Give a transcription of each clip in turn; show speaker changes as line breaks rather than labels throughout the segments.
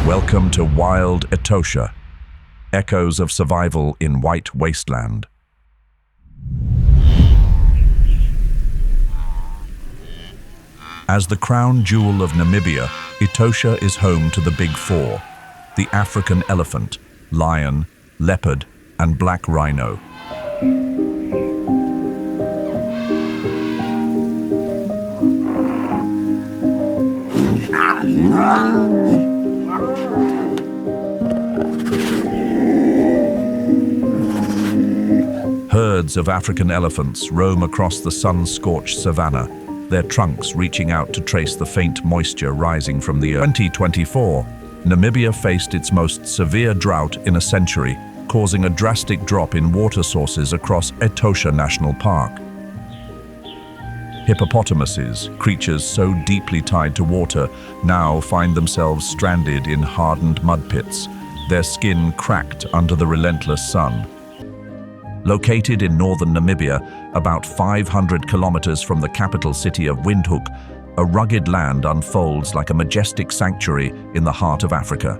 Welcome to wild ETOSHA, echoes of survival in white wasteland. As the crown jewel of Namibia, ETOSHA is home to the Big Four: the African elephant, lion, leopard, and black rhino. Herds of African elephants roam across the sun-scorched savanna, their trunks reaching out to trace the faint moisture rising from the earth. 2024, Namibia faced its most severe drought in a century, causing a drastic drop in water sources across ETOSHA National Park. Hippopotamuses, creatures so deeply tied to water, now find themselves stranded in hardened mud pits, their skin cracked under the relentless sun. Located in northern Namibia, about 500 kilometers from the capital city of Windhoek, a rugged land unfolds like a majestic sanctuary in the heart of Africa.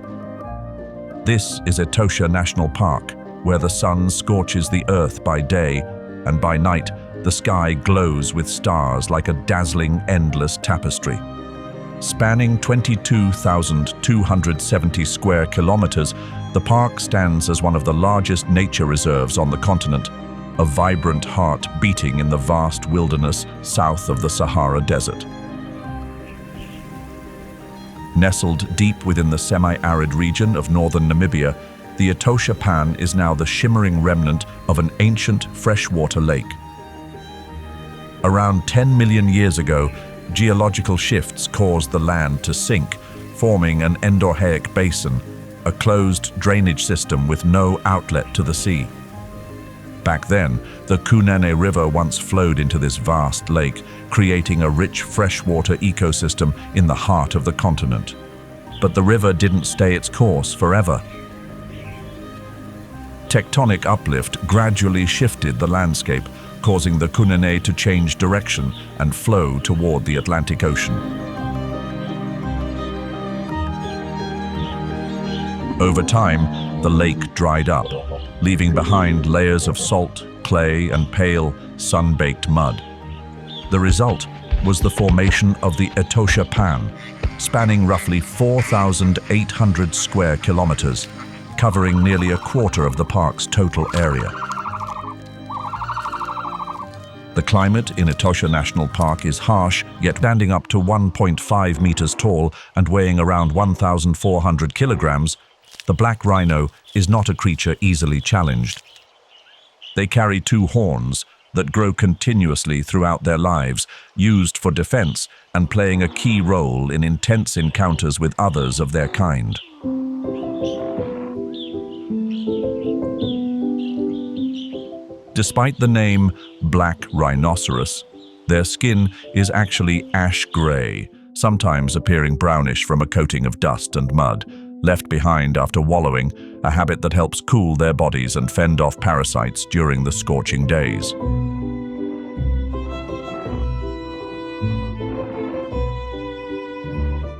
This is ETOSHA National Park, where the sun scorches the earth by day, and by night, the sky glows with stars like a dazzling, endless tapestry. Spanning 22,270 square kilometers, the park stands as one of the largest nature reserves on the continent, a vibrant heart beating in the vast wilderness south of the Sahara Desert. Nestled deep within the semi-arid region of northern Namibia, the ETOSHA Pan is now the shimmering remnant of an ancient freshwater lake. Around 10 million years ago, geological shifts caused the land to sink, forming an endorheic basin, a closed drainage system with no outlet to the sea. Back then, the Kunene River once flowed into this vast lake, creating a rich freshwater ecosystem in the heart of the continent. But the river didn't stay its course forever. Tectonic uplift gradually shifted the landscape, causing the Kunene to change direction and flow toward the Atlantic Ocean. Over time, the lake dried up, leaving behind layers of salt, clay, and pale, sun-baked mud. The result was the formation of the ETOSHA Pan, spanning roughly 4,800 square kilometers, covering nearly a quarter of the park's total area. The climate in ETOSHA National Park is harsh, yet standing up to 1.5 meters tall and weighing around 1,400 kilograms, the black rhino is not a creature easily challenged. They carry two horns that grow continuously throughout their lives, used for defense and playing a key role in intense encounters with others of their kind. Despite the name black rhinoceros, their skin is actually ash gray, sometimes appearing brownish from a coating of dust and mud, left behind after wallowing, a habit that helps cool their bodies and fend off parasites during the scorching days.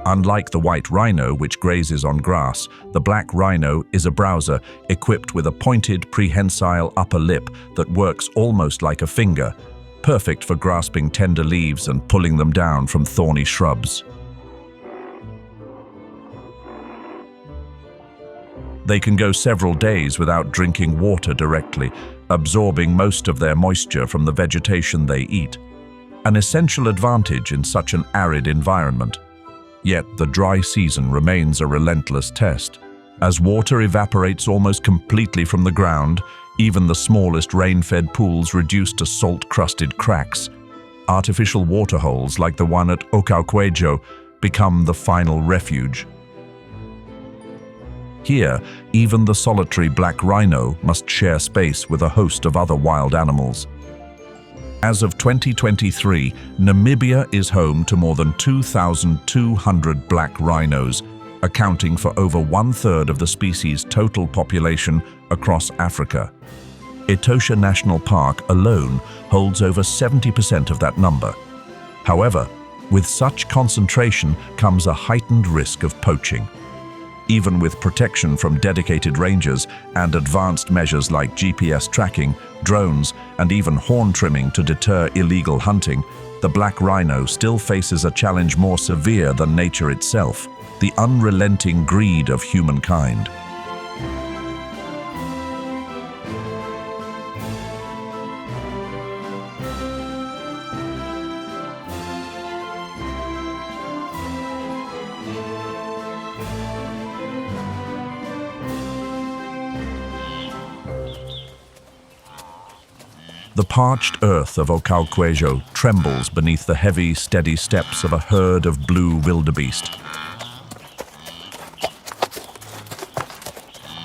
Unlike the white rhino, which grazes on grass, the black rhino is a browser equipped with a pointed, prehensile upper lip that works almost like a finger, perfect for grasping tender leaves and pulling them down from thorny shrubs. They can go several days without drinking water directly, absorbing most of their moisture from the vegetation they eat, an essential advantage in such an arid environment. Yet the dry season remains a relentless test. As water evaporates almost completely from the ground, even the smallest rain-fed pools reduce to salt-crusted cracks. Artificial waterholes like the one at Okauquejo become the final refuge. Here, even the solitary black rhino must share space with a host of other wild animals. As of 2023, Namibia is home to more than 2,200 black rhinos, accounting for over 1/3 of the species' total population across Africa. ETOSHA National Park alone holds over 70% of that number. However, with such concentration comes a heightened risk of poaching. Even with protection from dedicated rangers and advanced measures like GPS tracking, drones, and even horn trimming to deter illegal hunting, the black rhino still faces a challenge more severe than nature itself: the unrelenting greed of humankind. The parched earth of Ocauquejo trembles beneath the heavy, steady steps of a herd of blue wildebeest.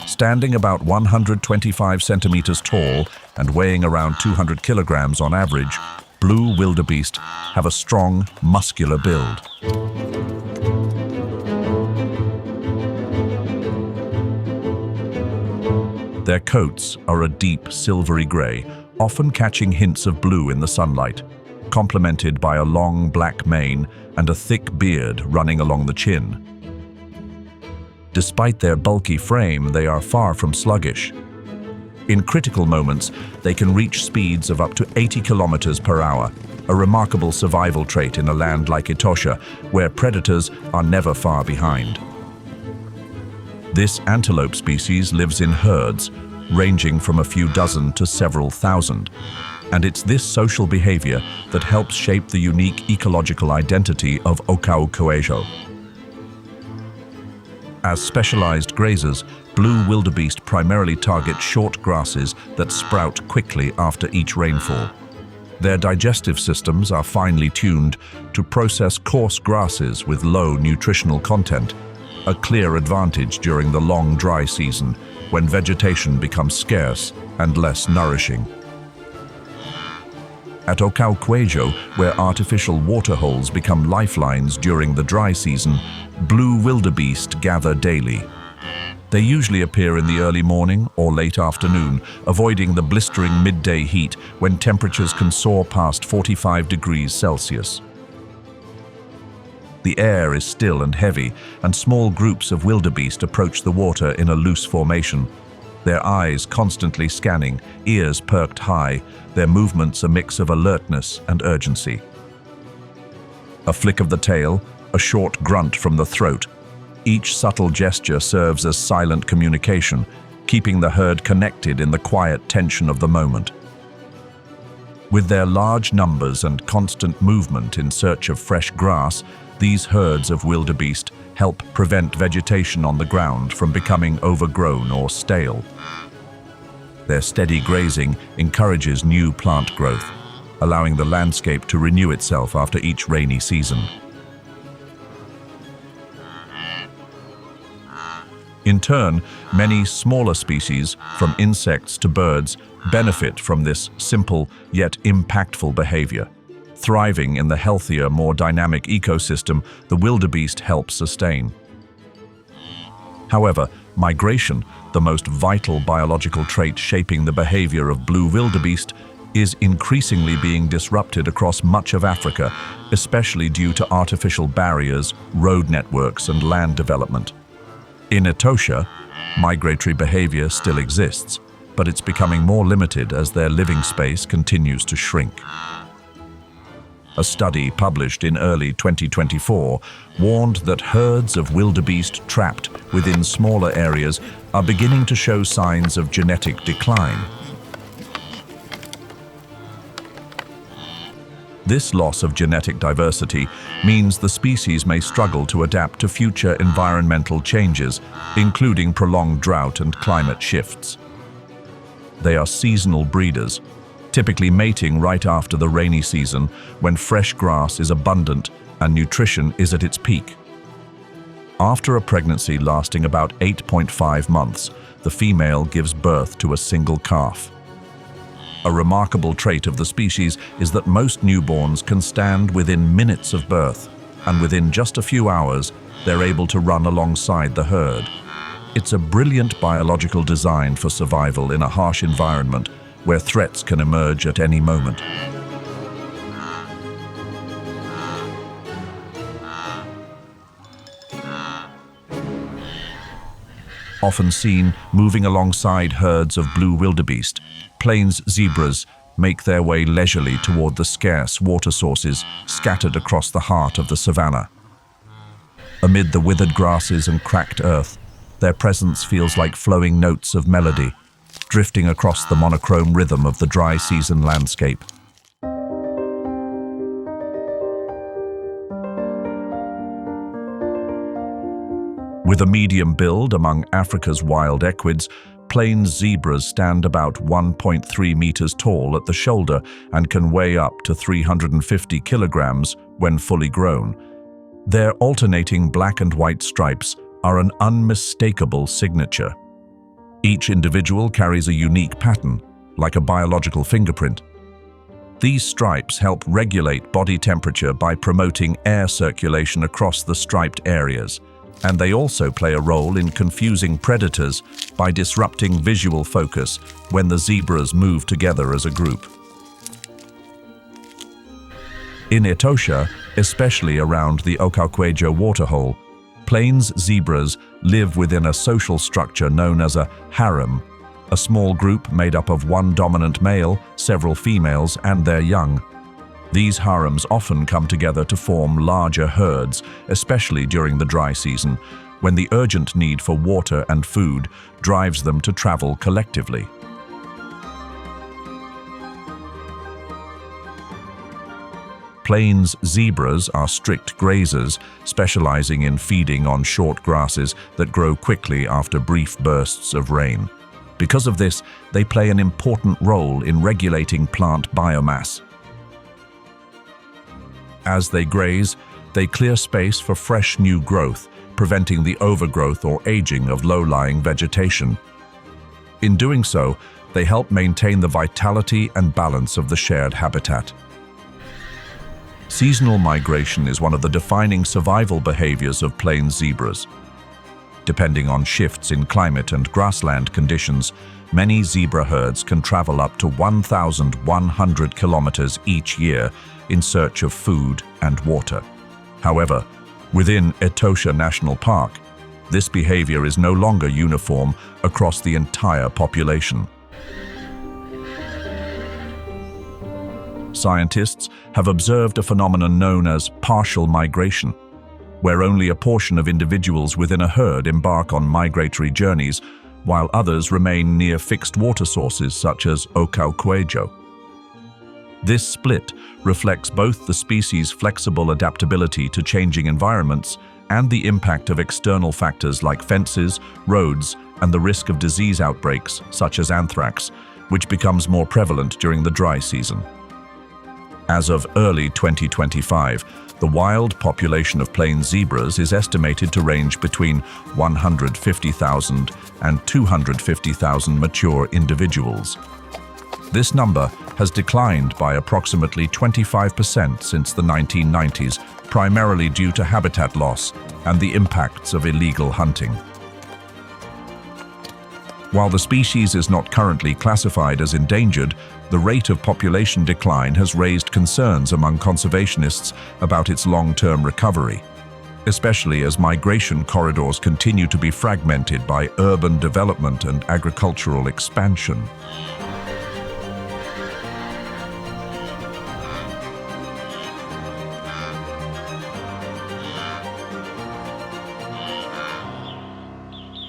Standing about 125 centimeters tall and weighing around 200 kilograms on average, blue wildebeest have a strong, muscular build. Their coats are a deep, silvery gray, often catching hints of blue in the sunlight, complemented by a long black mane and a thick beard running along the chin. Despite their bulky frame, they are far from sluggish. In critical moments, they can reach speeds of up to 80 kilometers per hour, a remarkable survival trait in a land like ETOSHA, where predators are never far behind. This antelope species lives in herds, ranging from a few dozen to several thousand. And it's this social behavior that helps shape the unique ecological identity of Ocauquejo. As specialized grazers, blue wildebeest primarily target short grasses that sprout quickly after each rainfall. Their digestive systems are finely tuned to process coarse grasses with low nutritional content, a clear advantage during the long dry season, when vegetation becomes scarce and less nourishing. At Ocauquejo, where artificial waterholes become lifelines during the dry season, blue wildebeest gather daily. They usually appear in the early morning or late afternoon, avoiding the blistering midday heat when temperatures can soar past 45 degrees Celsius. The air is still and heavy, and small groups of wildebeest approach the water in a loose formation, their eyes constantly scanning, ears perked high, their movements a mix of alertness and urgency. A flick of the tail, a short grunt from the throat. Each subtle gesture serves as silent communication, keeping the herd connected in the quiet tension of the moment. With their large numbers and constant movement in search of fresh grass, these herds of wildebeest help prevent vegetation on the ground from becoming overgrown or stale. Their steady grazing encourages new plant growth, allowing the landscape to renew itself after each rainy season. In turn, many smaller species, from insects to birds, benefit from this simple yet impactful behavior. Thriving in the healthier, more dynamic ecosystem the wildebeest helps sustain. However, migration, the most vital biological trait shaping the behavior of blue wildebeest, is increasingly being disrupted across much of Africa, especially due to artificial barriers, road networks, and land development. In ETOSHA, migratory behavior still exists, but it's becoming more limited as their living space continues to shrink. A study published in early 2024 warned that herds of wildebeest trapped within smaller areas are beginning to show signs of genetic decline. This loss of genetic diversity means the species may struggle to adapt to future environmental changes, including prolonged drought and climate shifts. They are seasonal breeders, typically mating right after the rainy season when fresh grass is abundant and nutrition is at its peak. After a pregnancy lasting about 8.5 months, the female gives birth to a single calf. A remarkable trait of the species is that most newborns can stand within minutes of birth, and within just a few hours, they're able to run alongside the herd. It's a brilliant biological design for survival in a harsh environment where threats can emerge at any moment. often seen moving alongside herds of blue wildebeest. Plains zebras make their way leisurely toward the scarce water sources scattered across the heart of the savanna. Amid the withered grasses and cracked earth, their presence feels like flowing notes of melody, drifting across the monochrome rhythm of the dry season landscape. With a medium build among Africa's wild equids, plains zebras stand about 1.3 meters tall at the shoulder and can weigh up to 350 kilograms when fully grown. Their alternating black and white stripes are an unmistakable signature. Each individual carries a unique pattern, like a biological fingerprint. These stripes help regulate body temperature by promoting air circulation across the striped areas, and they also play a role in confusing predators by disrupting visual focus when the zebras move together as a group. In Etosha, especially around the Okauquejo waterhole, plains zebras live within a social structure known as a harem, a small group made up of one dominant male, several females, and their young. These harems often come together to form larger herds, especially during the dry season, when the urgent need for water and food drives them to travel collectively. Plains zebras are strict grazers, specializing in feeding on short grasses that grow quickly after brief bursts of rain. Because of this, they play an important role in regulating plant biomass. As they graze, they clear space for fresh new growth, preventing the overgrowth or aging of low-lying vegetation. In doing so, they help maintain the vitality and balance of the shared habitat. Seasonal migration is one of the defining survival behaviors of plains zebras. Depending on shifts in climate and grassland conditions, many zebra herds can travel up to 1,100 kilometers each year in search of food and water. However, within ETOSHA National Park, this behavior is no longer uniform across the entire population. Scientists have observed a phenomenon known as partial migration, where only a portion of individuals within a herd embark on migratory journeys, while others remain near fixed water sources such as Okauquejo. This split reflects both the species' flexible adaptability to changing environments and the impact of external factors like fences, roads, and the risk of disease outbreaks such as anthrax, which becomes more prevalent during the dry season. As of early 2025, the wild population of plains zebras is estimated to range between 150,000 and 250,000 mature individuals. This number has declined by approximately 25% since the 1990s, primarily due to habitat loss and the impacts of illegal hunting. While the species is not currently classified as endangered, the rate of population decline has raised concerns among conservationists about its long-term recovery, especially as migration corridors continue to be fragmented by urban development and agricultural expansion.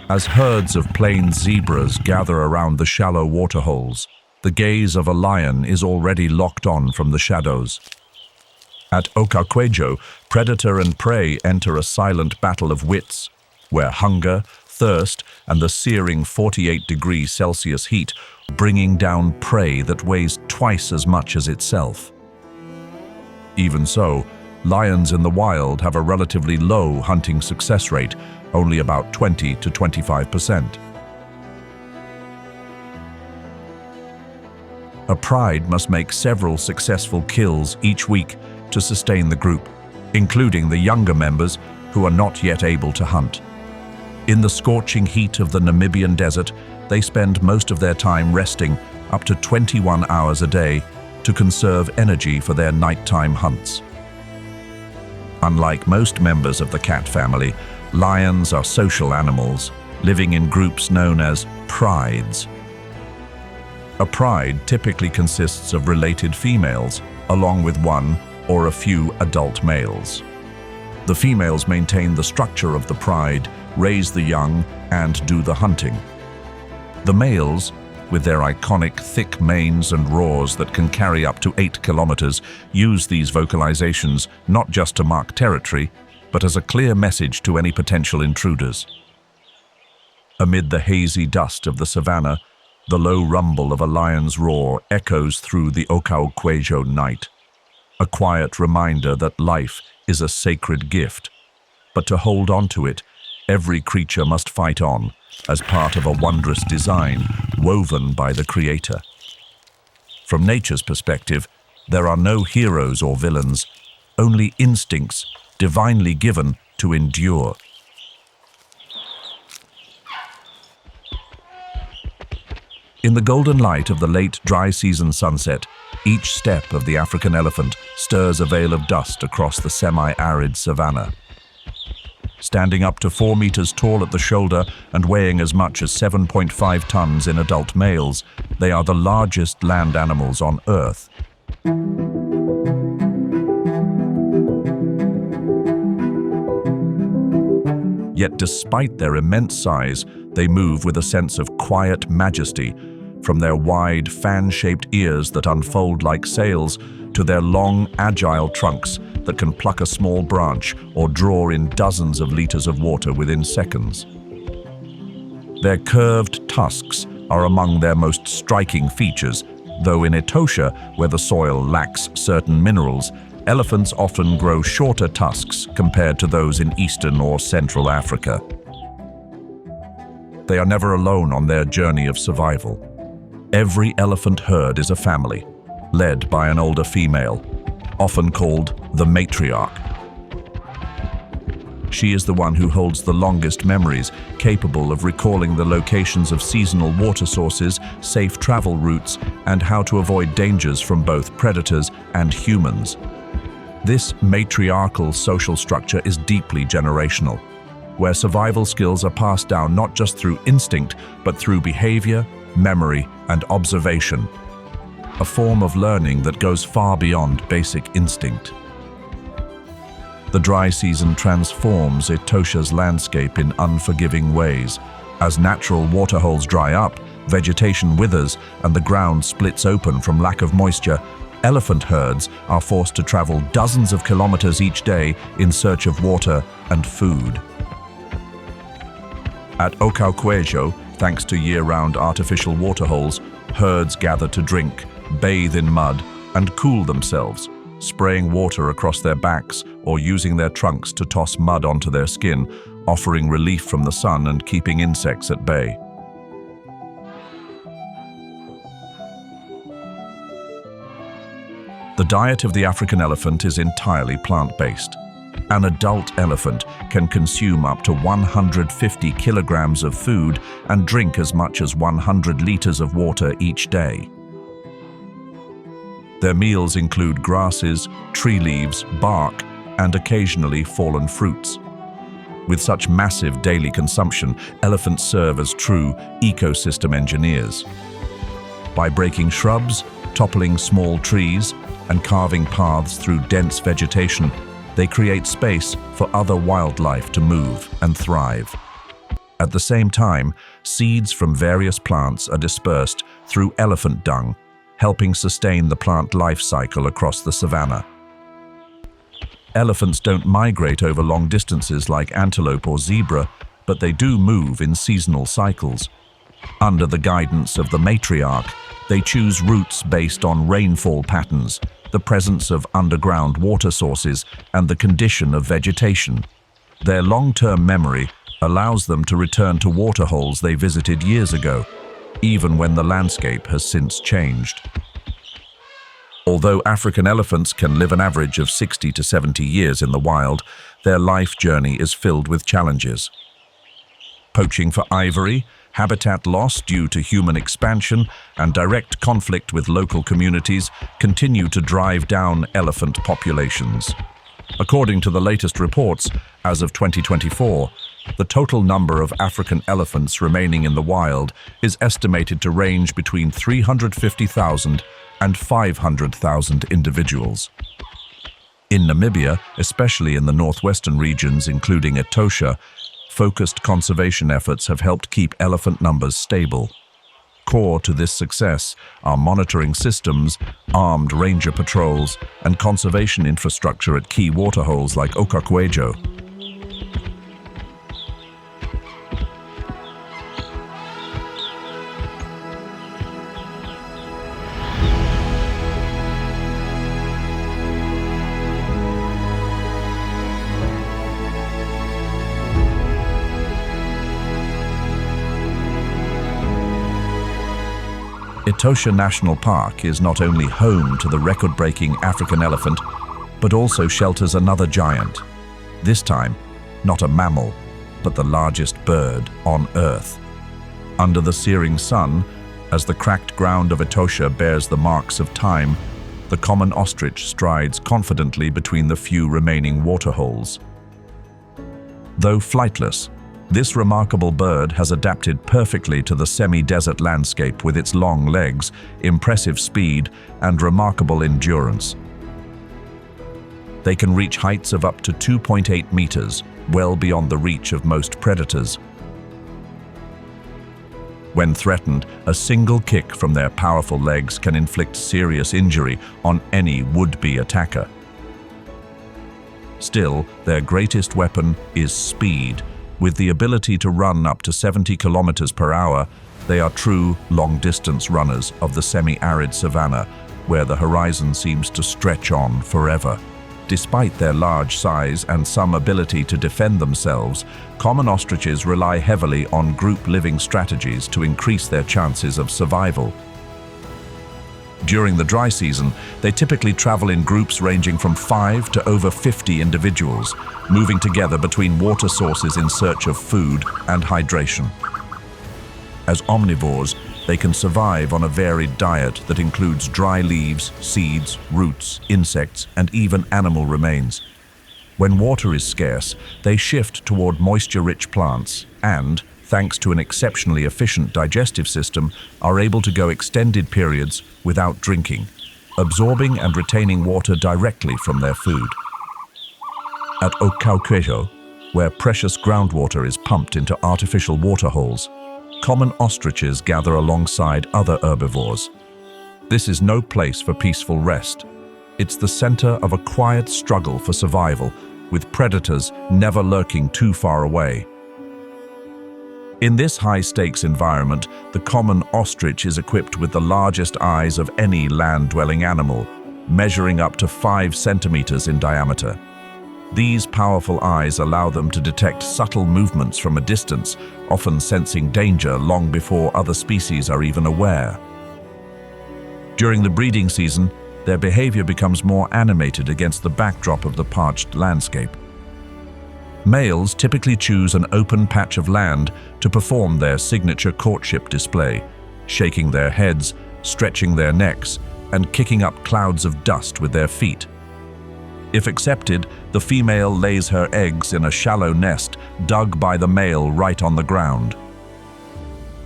As herds of plains zebras gather around the shallow waterholes, the gaze of a lion is already locked on from the shadows. At Okauquejo, predator and prey enter a silent battle of wits, where hunger, thirst, and the searing 48-degree Celsius heat bringing down prey that weighs twice as much as itself. Even so, lions in the wild have a relatively low hunting success rate, only about 20 to 25%. A pride must make several successful kills each week to sustain the group, including the younger members who are not yet able to hunt. In the scorching heat of the Namibian desert, they spend most of their time resting, up to 21 hours a day, to conserve energy for their nighttime hunts. Unlike most members of the cat family, lions are social animals, living in groups known as prides. A pride typically consists of related females, along with one or a few adult males. The females maintain the structure of the pride, raise the young, and do the hunting. The males, with their iconic thick manes and roars that can carry up to 8 kilometers, use these vocalizations not just to mark territory, but as a clear message to any potential intruders. Amid the hazy dust of the savannah, the low rumble of a lion's roar echoes through the Ocauquejo night, a quiet reminder that life is a sacred gift. But to hold on to it, every creature must fight on, as part of a wondrous design woven by the Creator. From nature's perspective, there are no heroes or villains, only instincts divinely given to endure. In the golden light of the late dry season sunset, each step of the African elephant stirs a veil of dust across the semi-arid savanna. Standing up to 4 meters tall at the shoulder and weighing as much as 7.5 tons in adult males, they are the largest land animals on Earth. Yet despite their immense size, they move with a sense of quiet majesty, from their wide, fan-shaped ears that unfold like sails to their long, agile trunks that can pluck a small branch or draw in dozens of liters of water within seconds. Their curved tusks are among their most striking features, though in ETOSHA, where the soil lacks certain minerals, elephants often grow shorter tusks compared to those in Eastern or Central Africa. They are never alone on their journey of survival. Every elephant herd is a family, led by an older female, often called the matriarch. She is the one who holds the longest memories, capable of recalling the locations of seasonal water sources, safe travel routes, and how to avoid dangers from both predators and humans. This matriarchal social structure is deeply generational, where survival skills are passed down not just through instinct, but through behavior, memory, and observation, a form of learning that goes far beyond basic instinct. The dry season transforms ETOSHA's landscape in unforgiving ways. As natural waterholes dry up, vegetation withers, and the ground splits open from lack of moisture, elephant herds are forced to travel dozens of kilometers each day in search of water and food. At Ocauquejo, thanks to year-round artificial waterholes, herds gather to drink, bathe in mud, and cool themselves, spraying water across their backs or using their trunks to toss mud onto their skin, offering relief from the sun and keeping insects at bay. The diet of the African elephant is entirely plant-based. An adult elephant can consume up to 150 kilograms of food and drink as much as 100 liters of water each day. Their meals include grasses, tree leaves, bark, and occasionally fallen fruits. With such massive daily consumption, elephants serve as true ecosystem engineers. By breaking shrubs, toppling small trees, and carving paths through dense vegetation, they create space for other wildlife to move and thrive. At the same time, seeds from various plants are dispersed through elephant dung, helping sustain the plant life cycle across the savanna. Elephants don't migrate over long distances like antelope or zebra, but they do move in seasonal cycles. Under the guidance of the matriarch, they choose routes based on rainfall patterns, the presence of underground water sources, and the condition of vegetation. Their long-term memory allows them to return to waterholes they visited years ago, even when the landscape has since changed. Although African elephants can live an average of 60 to 70 years in the wild, their life journey is filled with challenges. Poaching for ivory, habitat loss due to human expansion, and direct conflict with local communities continue to drive down elephant populations. According to the latest reports, as of 2024, The total number of African elephants remaining in the wild is estimated to range between 350,000 and 500,000 individuals. In Namibia, especially in the northwestern regions including ETOSHA, focused conservation efforts have helped keep elephant numbers stable. Core to this success are monitoring systems, armed ranger patrols, and conservation infrastructure at key waterholes like Okakwejo. ETOSHA National Park is not only home to the record-breaking African elephant, but also shelters another giant. This time, not a mammal, but the largest bird on Earth. Under the searing sun, as the cracked ground of ETOSHA bears the marks of time, the common ostrich strides confidently between the few remaining waterholes. Though flightless, this remarkable bird has adapted perfectly to the semi-desert landscape with its long legs, impressive speed, and remarkable endurance. They can reach heights of up to 2.8 meters, well beyond the reach of most predators. When threatened, a single kick from their powerful legs can inflict serious injury on any would-be attacker. Still, their greatest weapon is speed. With the ability to run up to 70 kilometers per hour, they are true long-distance runners of the semi-arid savanna, where the horizon seems to stretch on forever. Despite their large size and some ability to defend themselves, common ostriches rely heavily on group living strategies to increase their chances of survival. During the dry season, they typically travel in groups ranging from 5 to over 50 individuals, moving together between water sources in search of food and hydration. As omnivores, they can survive on a varied diet that includes dry leaves, seeds, roots, insects, and even animal remains. When water is scarce, they shift toward moisture-rich plants and, thanks to an exceptionally efficient digestive system, are able to go extended periods without drinking, absorbing and retaining water directly from their food. At Okakwejo, where precious groundwater is pumped into artificial waterholes, common ostriches gather alongside other herbivores. This is no place for peaceful rest. It's the center of a quiet struggle for survival, with predators never lurking too far away. In this high-stakes environment, the common ostrich is equipped with the largest eyes of any land-dwelling animal, measuring up to 5 centimeters in diameter. These powerful eyes allow them to detect subtle movements from a distance, often sensing danger long before other species are even aware. During the breeding season, their behavior becomes more animated against the backdrop of the parched landscape. Males typically choose an open patch of land to perform their signature courtship display, shaking their heads, stretching their necks, and kicking up clouds of dust with their feet. If accepted, the female lays her eggs in a shallow nest dug by the male right on the ground.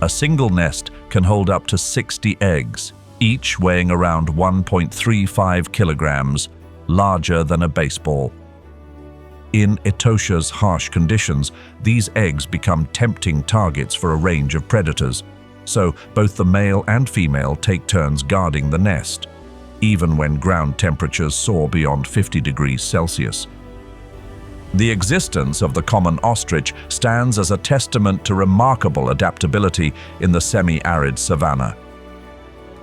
A single nest can hold up to 60 eggs, each weighing around 1.35 kilograms, larger than a baseball. In ETOSHA's harsh conditions, these eggs become tempting targets for a range of predators, so both the male and female take turns guarding the nest, even when ground temperatures soar beyond 50 degrees Celsius. The existence of the common ostrich stands as a testament to remarkable adaptability in the semi-arid savanna.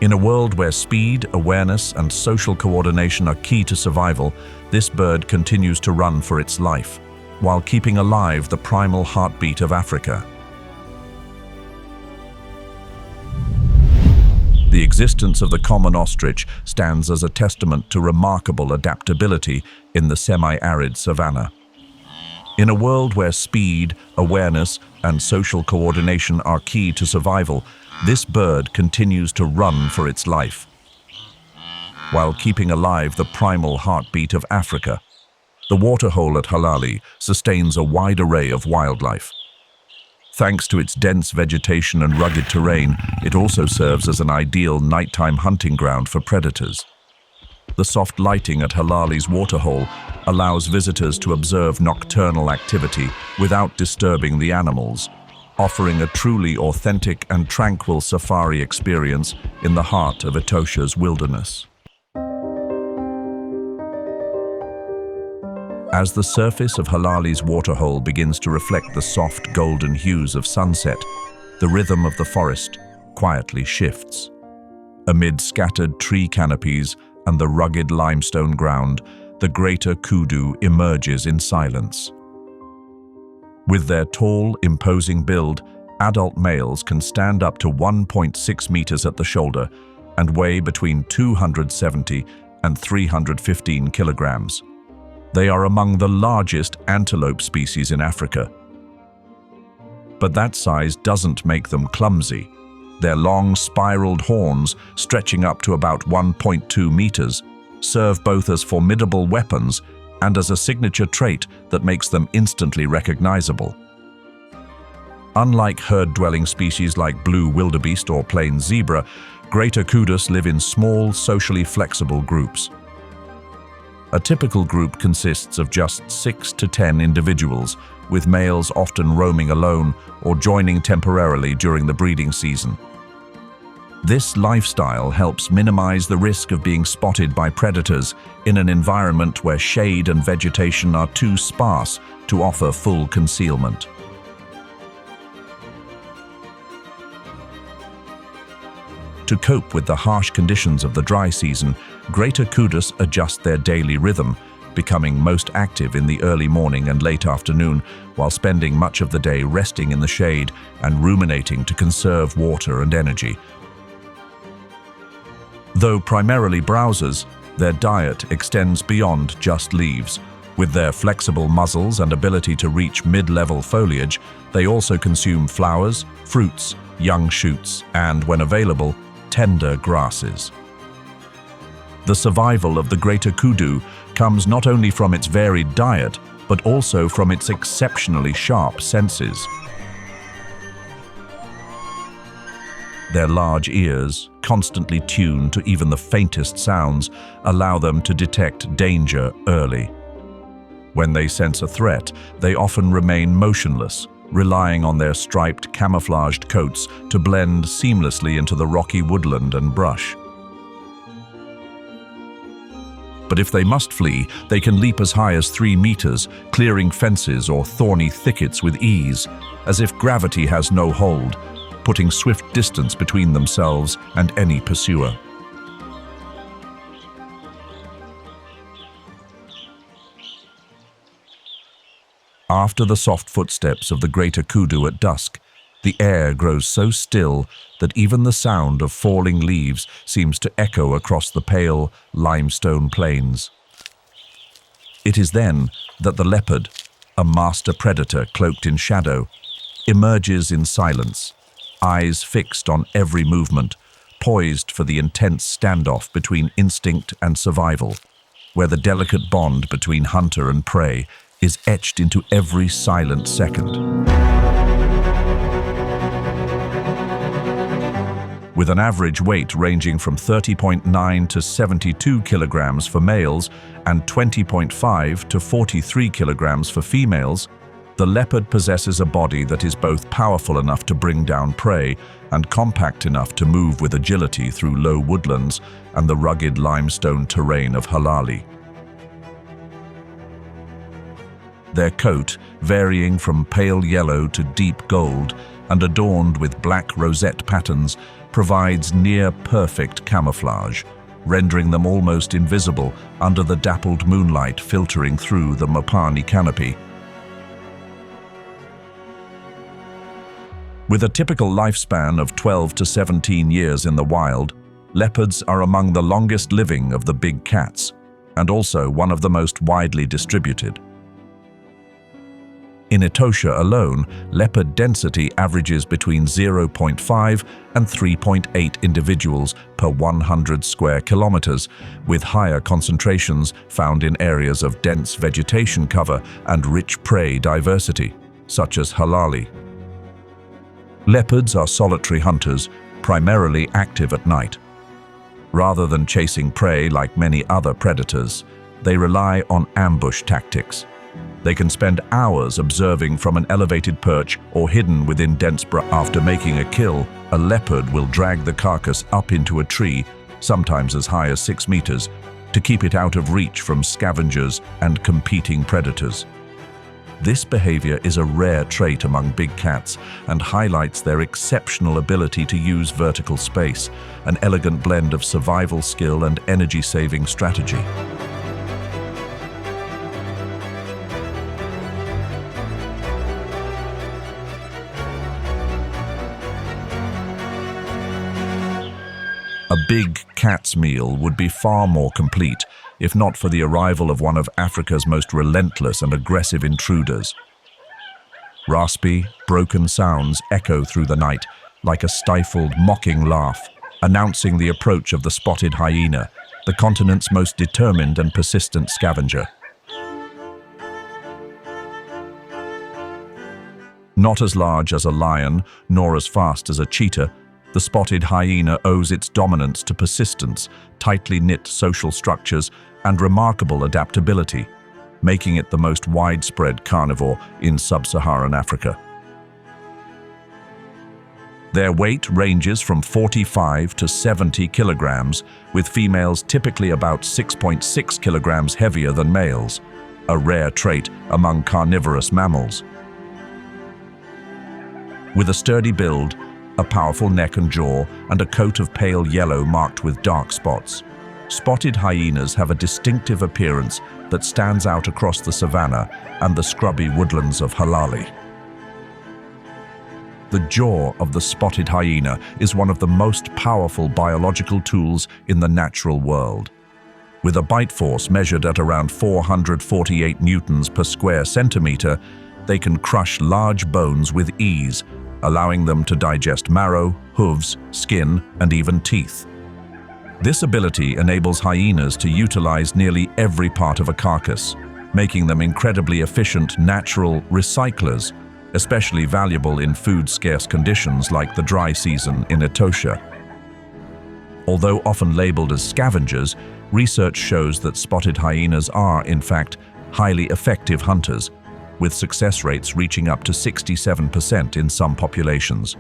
In a world where speed, awareness, and social coordination are key to survival, this bird continues to run for its life, while keeping alive the primal heartbeat of Africa. The existence of the common ostrich stands as a testament to remarkable adaptability in the semi-arid savanna. In a world where speed, awareness, and social coordination are key to survival, this bird continues to run for its life, while keeping alive the primal heartbeat of Africa. The waterhole at Halali sustains a wide array of wildlife. Thanks to its dense vegetation and rugged terrain, it also serves as an ideal nighttime hunting ground for predators. The soft lighting at Halali's waterhole allows visitors to observe nocturnal activity without disturbing the animals, offering a truly authentic and tranquil safari experience in the heart of ETOSHA's wilderness. As the surface of Halali's waterhole begins to reflect the soft golden hues of sunset, the rhythm of the forest quietly shifts. Amid scattered tree canopies and the rugged limestone ground, the greater kudu emerges in silence. With their tall, imposing build, adult males can stand up to 1.6 meters at the shoulder and weigh between 270 and 315 kilograms. They are among the largest antelope species in Africa. But that size doesn't make them clumsy. Their long, spiraled horns, stretching up to about 1.2 meters, serve both as formidable weapons and as a signature trait that makes them instantly recognizable. Unlike herd-dwelling species like blue wildebeest or plain zebra, greater kudus live in small, socially flexible groups. A typical group consists of just 6 to 10 individuals, with males often roaming alone or joining temporarily during the breeding season. This lifestyle helps minimize the risk of being spotted by predators in an environment where shade and vegetation are too sparse to offer full concealment. To cope with the harsh conditions of the dry season, greater kudus adjust their daily rhythm, becoming most active in the early morning and late afternoon, while spending much of the day resting in the shade and ruminating to conserve water and energy. Though primarily browsers, their diet extends beyond just leaves. With their flexible muzzles and ability to reach mid-level foliage, they also consume flowers, fruits, young shoots, and, when available, tender grasses. The survival of the greater kudu comes not only from its varied diet, but also from its exceptionally sharp senses. Their large ears, constantly tuned to even the faintest sounds, allow them to detect danger early. When they sense a threat, they often remain motionless, relying on their striped, camouflaged coats to blend seamlessly into the rocky woodland and brush. But if they must flee, they can leap as high as 3 meters, clearing fences or thorny thickets with ease, as if gravity has no hold, putting swift distance between themselves and any pursuer. After the soft footsteps of the greater kudu at dusk, the air grows so still that even the sound of falling leaves seems to echo across the pale limestone plains. It is then that the leopard, a master predator cloaked in shadow, emerges in silence, eyes fixed on every movement, poised for the intense standoff between instinct and survival, where the delicate bond between hunter and prey is etched into every silent second. With an average weight ranging from 30.9 to 72 kilograms for males and 20.5 to 43 kilograms for females, the leopard possesses a body that is both powerful enough to bring down prey and compact enough to move with agility through low woodlands and the rugged limestone terrain of Halali. Their coat, varying from pale yellow to deep gold and adorned with black rosette patterns, provides near-perfect camouflage, rendering them almost invisible under the dappled moonlight filtering through the mopane canopy. With a typical lifespan of 12 to 17 years in the wild, leopards are among the longest living of the big cats, and also one of the most widely distributed. In ETOSHA alone, leopard density averages between 0.5 and 3.8 individuals per 100 square kilometers, with higher concentrations found in areas of dense vegetation cover and rich prey diversity, such as Halali. Leopards are solitary hunters, primarily active at night. Rather than chasing prey like many other predators, they rely on ambush tactics. They can spend hours observing from an elevated perch or hidden within dense brush. After making a kill, a leopard will drag the carcass up into a tree, sometimes as high as 6 meters, to keep it out of reach from scavengers and competing predators. This behavior is a rare trait among big cats and highlights their exceptional ability to use vertical space, an elegant blend of survival skill and energy-saving strategy. A big cat's meal would be far more complete if not for the arrival of one of Africa's most relentless and aggressive intruders. Raspy, broken sounds echo through the night like a stifled, mocking laugh, announcing the approach of the spotted hyena, the continent's most determined and persistent scavenger. Not as large as a lion, nor as fast as a cheetah, the spotted hyena owes its dominance to persistence, tightly knit social structures, and remarkable adaptability, making it the most widespread carnivore in sub-Saharan Africa. Their weight ranges from 45 to 70 kilograms, with females typically about 6.6 kilograms heavier than males, a rare trait among carnivorous mammals. With a sturdy build, a powerful neck and jaw, and a coat of pale yellow marked with dark spots, spotted hyenas have a distinctive appearance that stands out across the savanna and the scrubby woodlands of Halali. The jaw of the spotted hyena is one of the most powerful biological tools in the natural world. With a bite force measured at around 448 newtons per square centimeter, they can crush large bones with ease, allowing them to digest marrow, hooves, skin, and even teeth. This ability enables hyenas to utilize nearly every part of a carcass, making them incredibly efficient natural recyclers, especially valuable in food-scarce conditions like the dry season in ETOSHA. Although often labeled as scavengers, research shows that spotted hyenas are, in fact, highly effective hunters, with success rates reaching up to 67% in some populations.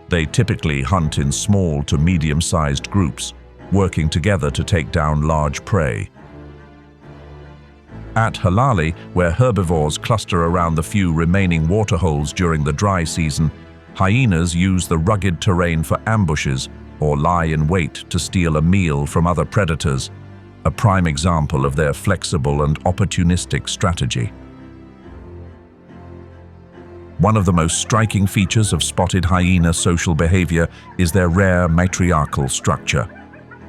They typically hunt in small to medium-sized groups, working together to take down large prey. At Halali, where herbivores cluster around the few remaining waterholes during the dry season, hyenas use the rugged terrain for ambushes or lie in wait to steal a meal from other predators, a prime example of their flexible and opportunistic strategy. One of the most striking features of spotted hyena social behavior is their rare matriarchal structure.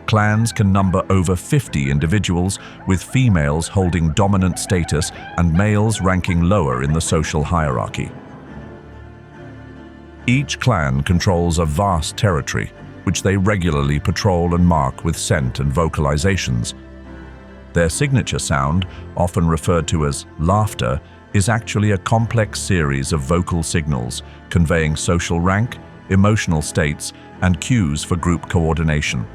Clans can number over 50 individuals, with females holding dominant status and males ranking lower in the social hierarchy. Each clan controls a vast territory, which they regularly patrol and mark with scent and vocalizations. Their signature sound, often referred to as laughter, is actually a complex series of vocal signals conveying social rank, emotional states, and cues for group coordination.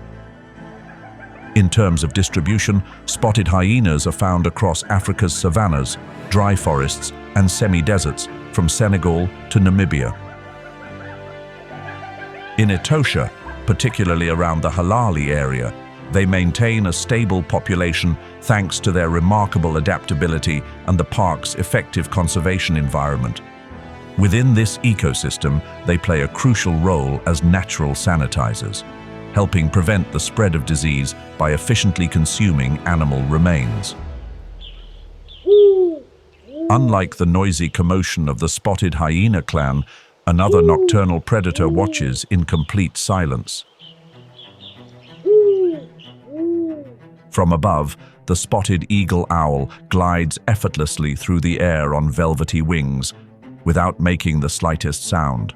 In terms of distribution, spotted hyenas are found across Africa's savannas, dry forests, and semi-deserts, from Senegal to Namibia. In ETOSHA, particularly around the Halali area, they maintain a stable population thanks to their remarkable adaptability and the park's effective conservation environment. Within this ecosystem, they play a crucial role as natural sanitizers, helping prevent the spread of disease by efficiently consuming animal remains. Unlike the noisy commotion of the spotted hyena clan, another nocturnal predator watches in complete silence. From above, the spotted eagle owl glides effortlessly through the air on velvety wings, without making the slightest sound.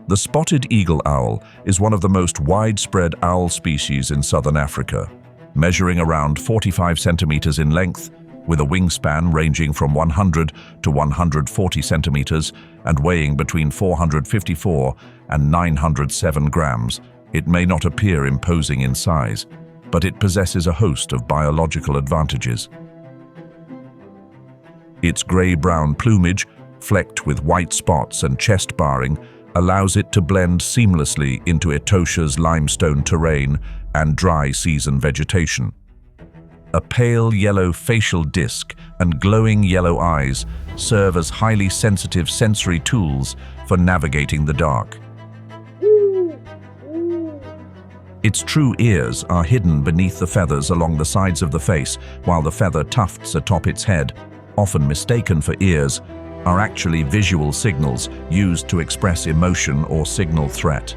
The spotted eagle owl is one of the most widespread owl species in southern Africa, measuring around 45 centimeters in length, with a wingspan ranging from 100 to 140 centimeters and weighing between 454 and 907 grams. It may not appear imposing in size, but it possesses a host of biological advantages. Its gray-brown plumage, flecked with white spots and chest barring, allows it to blend seamlessly into ETOSHA's limestone terrain and dry season vegetation. A pale yellow facial disc and glowing yellow eyes serve as highly sensitive sensory tools for navigating the dark. Its true ears are hidden beneath the feathers along the sides of the face, while the feather tufts atop its head, often mistaken for ears, are actually visual signals used to express emotion or signal threat.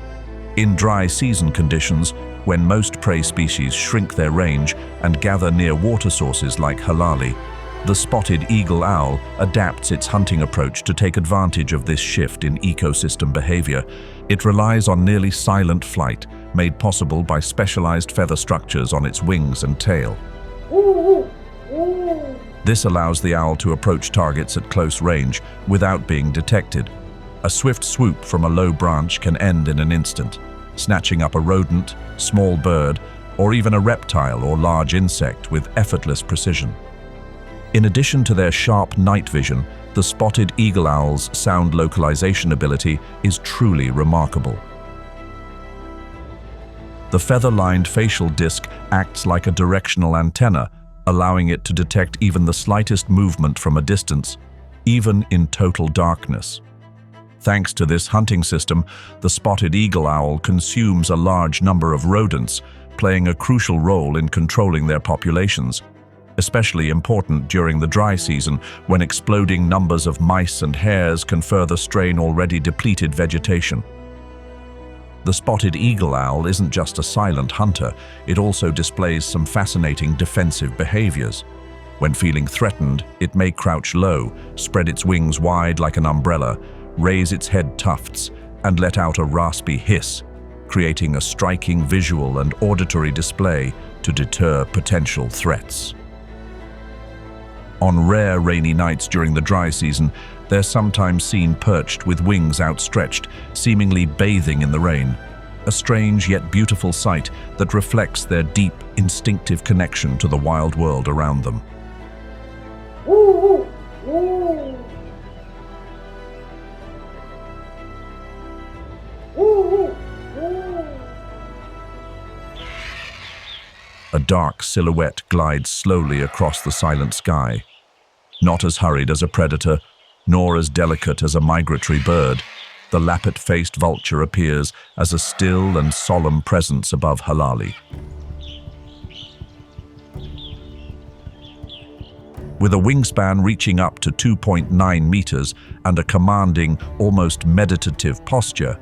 In dry season conditions, when most prey species shrink their range and gather near water sources like halali, the spotted eagle owl adapts its hunting approach to take advantage of this shift in ecosystem behavior. It relies on nearly silent flight, made possible by specialized feather structures on its wings and tail. This allows the owl to approach targets at close range without being detected. A swift swoop from a low branch can end in an instant, snatching up a rodent, small bird, or even a reptile or large insect with effortless precision. In addition to their sharp night vision, the spotted eagle owl's sound localization ability is truly remarkable. The feather-lined facial disc acts like a directional antenna, allowing it to detect even the slightest movement from a distance, even in total darkness. Thanks to this hunting system, the spotted eagle owl consumes a large number of rodents, playing a crucial role in controlling their populations, especially important during the dry season when exploding numbers of mice and hares can further strain already depleted vegetation. The spotted eagle owl isn't just a silent hunter, it also displays some fascinating defensive behaviors. When feeling threatened, it may crouch low, spread its wings wide like an umbrella, raise its head tufts, and let out a raspy hiss, creating a striking visual and auditory display to deter potential threats. On rare rainy nights during the dry season, they're sometimes seen perched with wings outstretched, seemingly bathing in the rain. A strange yet beautiful sight that reflects their deep, instinctive connection to the wild world around them. A dark silhouette glides slowly across the silent sky. Not as hurried as a predator, nor as delicate as a migratory bird, the lappet-faced vulture appears as a still and solemn presence above halali. With a wingspan reaching up to 2.9 meters and a commanding, almost meditative posture,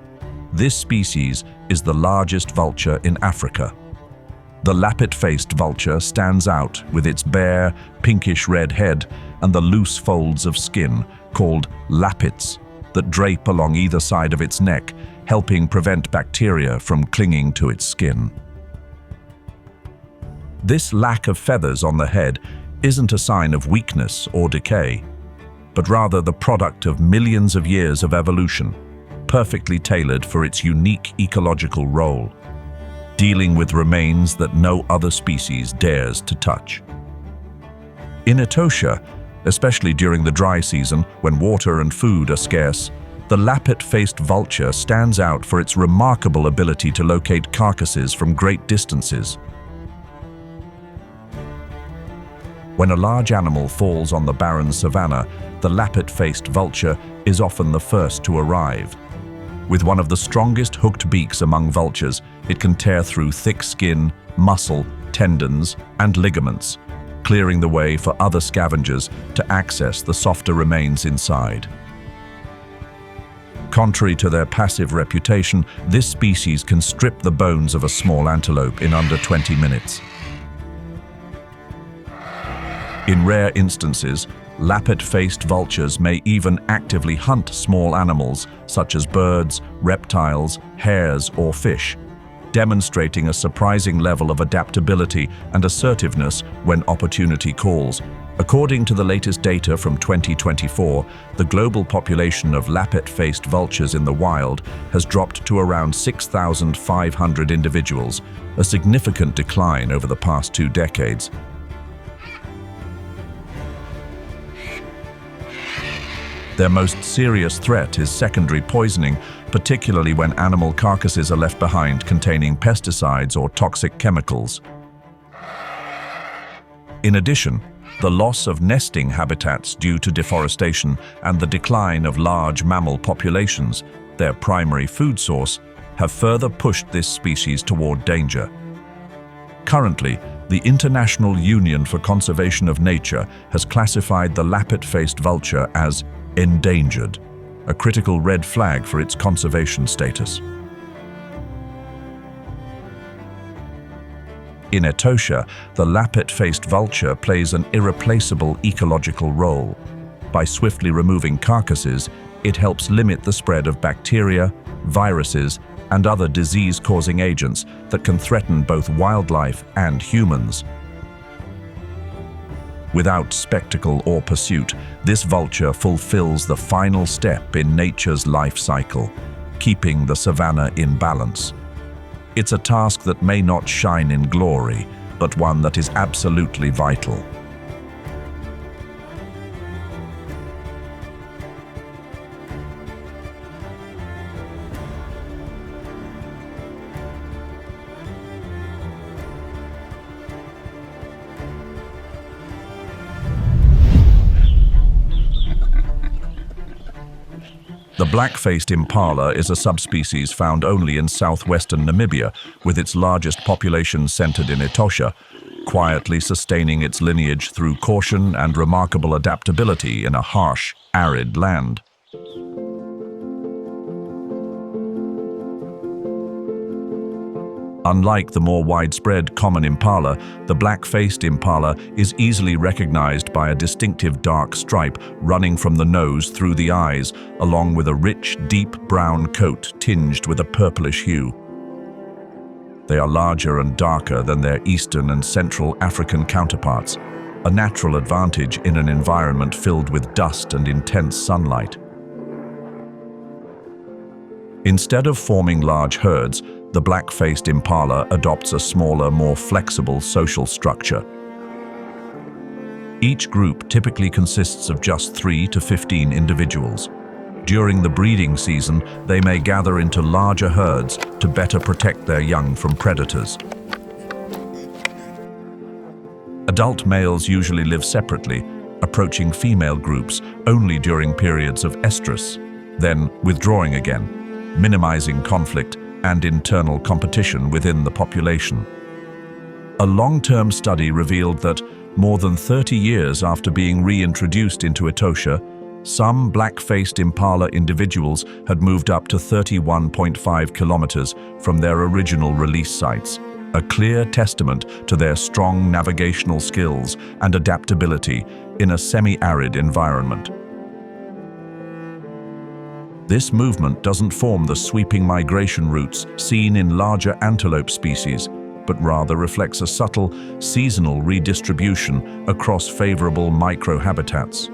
this species is the largest vulture in Africa. The lappet-faced vulture stands out with its bare, pinkish-red head and the loose folds of skin, called lappets, that drape along either side of its neck, helping prevent bacteria from clinging to its skin. This lack of feathers on the head isn't a sign of weakness or decay, but rather the product of millions of years of evolution, perfectly tailored for its unique ecological role, dealing with remains that no other species dares to touch. In ETOSHA, especially during the dry season when water and food are scarce, the lappet-faced vulture stands out for its remarkable ability to locate carcasses from great distances. When a large animal falls on the barren savanna, the lappet-faced vulture is often the first to arrive. With one of the strongest hooked beaks among vultures, it can tear through thick skin, muscle, tendons, and ligaments, clearing the way for other scavengers to access the softer remains inside. Contrary to their passive reputation, this species can strip the bones of a small antelope in under 20 minutes. In rare instances, lappet-faced vultures may even actively hunt small animals such as birds, reptiles, hares, or fish, demonstrating a surprising level of adaptability and assertiveness when opportunity calls. According to the latest data from 2024, the global population of lappet-faced vultures in the wild has dropped to around 6,500 individuals, a significant decline over the past 2 decades. Their most serious threat is secondary poisoning, particularly when animal carcasses are left behind containing pesticides or toxic chemicals. In addition, the loss of nesting habitats due to deforestation and the decline of large mammal populations, their primary food source, have further pushed this species toward danger. Currently, the International Union for Conservation of Nature has classified the lappet-faced vulture as endangered, a critical red flag for its conservation status. In ETOSHA, the lappet-faced vulture plays an irreplaceable ecological role. By swiftly removing carcasses, it helps limit the spread of bacteria, viruses, and other disease-causing agents that can threaten both wildlife and humans. Without spectacle or pursuit, this vulture fulfills the final step in nature's life cycle, keeping the savanna in balance. It's a task that may not shine in glory, but one that is absolutely vital. The black-faced impala is a subspecies found only in southwestern Namibia, with its largest population centered in ETOSHA, quietly sustaining its lineage through caution and remarkable adaptability in a harsh, arid land. Unlike the more widespread common impala, the black-faced impala is easily recognized by a distinctive dark stripe running from the nose through the eyes, along with a rich, deep brown coat tinged with a purplish hue. They are larger and darker than their Eastern and Central African counterparts, a natural advantage in an environment filled with dust and intense sunlight. Instead of forming large herds, the black-faced impala adopts a smaller, more flexible social structure. Each group typically consists of just 3 to 15 individuals. During the breeding season, they may gather into larger herds to better protect their young from predators. Adult males usually live separately, approaching female groups only during periods of estrus, then withdrawing again, minimizing conflict and internal competition within the population. A long-term study revealed that more than 30 years after being reintroduced into ETOSHA, some black-faced impala individuals had moved up to 31.5 kilometers from their original release sites, a clear testament to their strong navigational skills and adaptability in a semi-arid environment. This movement doesn't form the sweeping migration routes seen in larger antelope species, but rather reflects a subtle, seasonal redistribution across favorable microhabitats.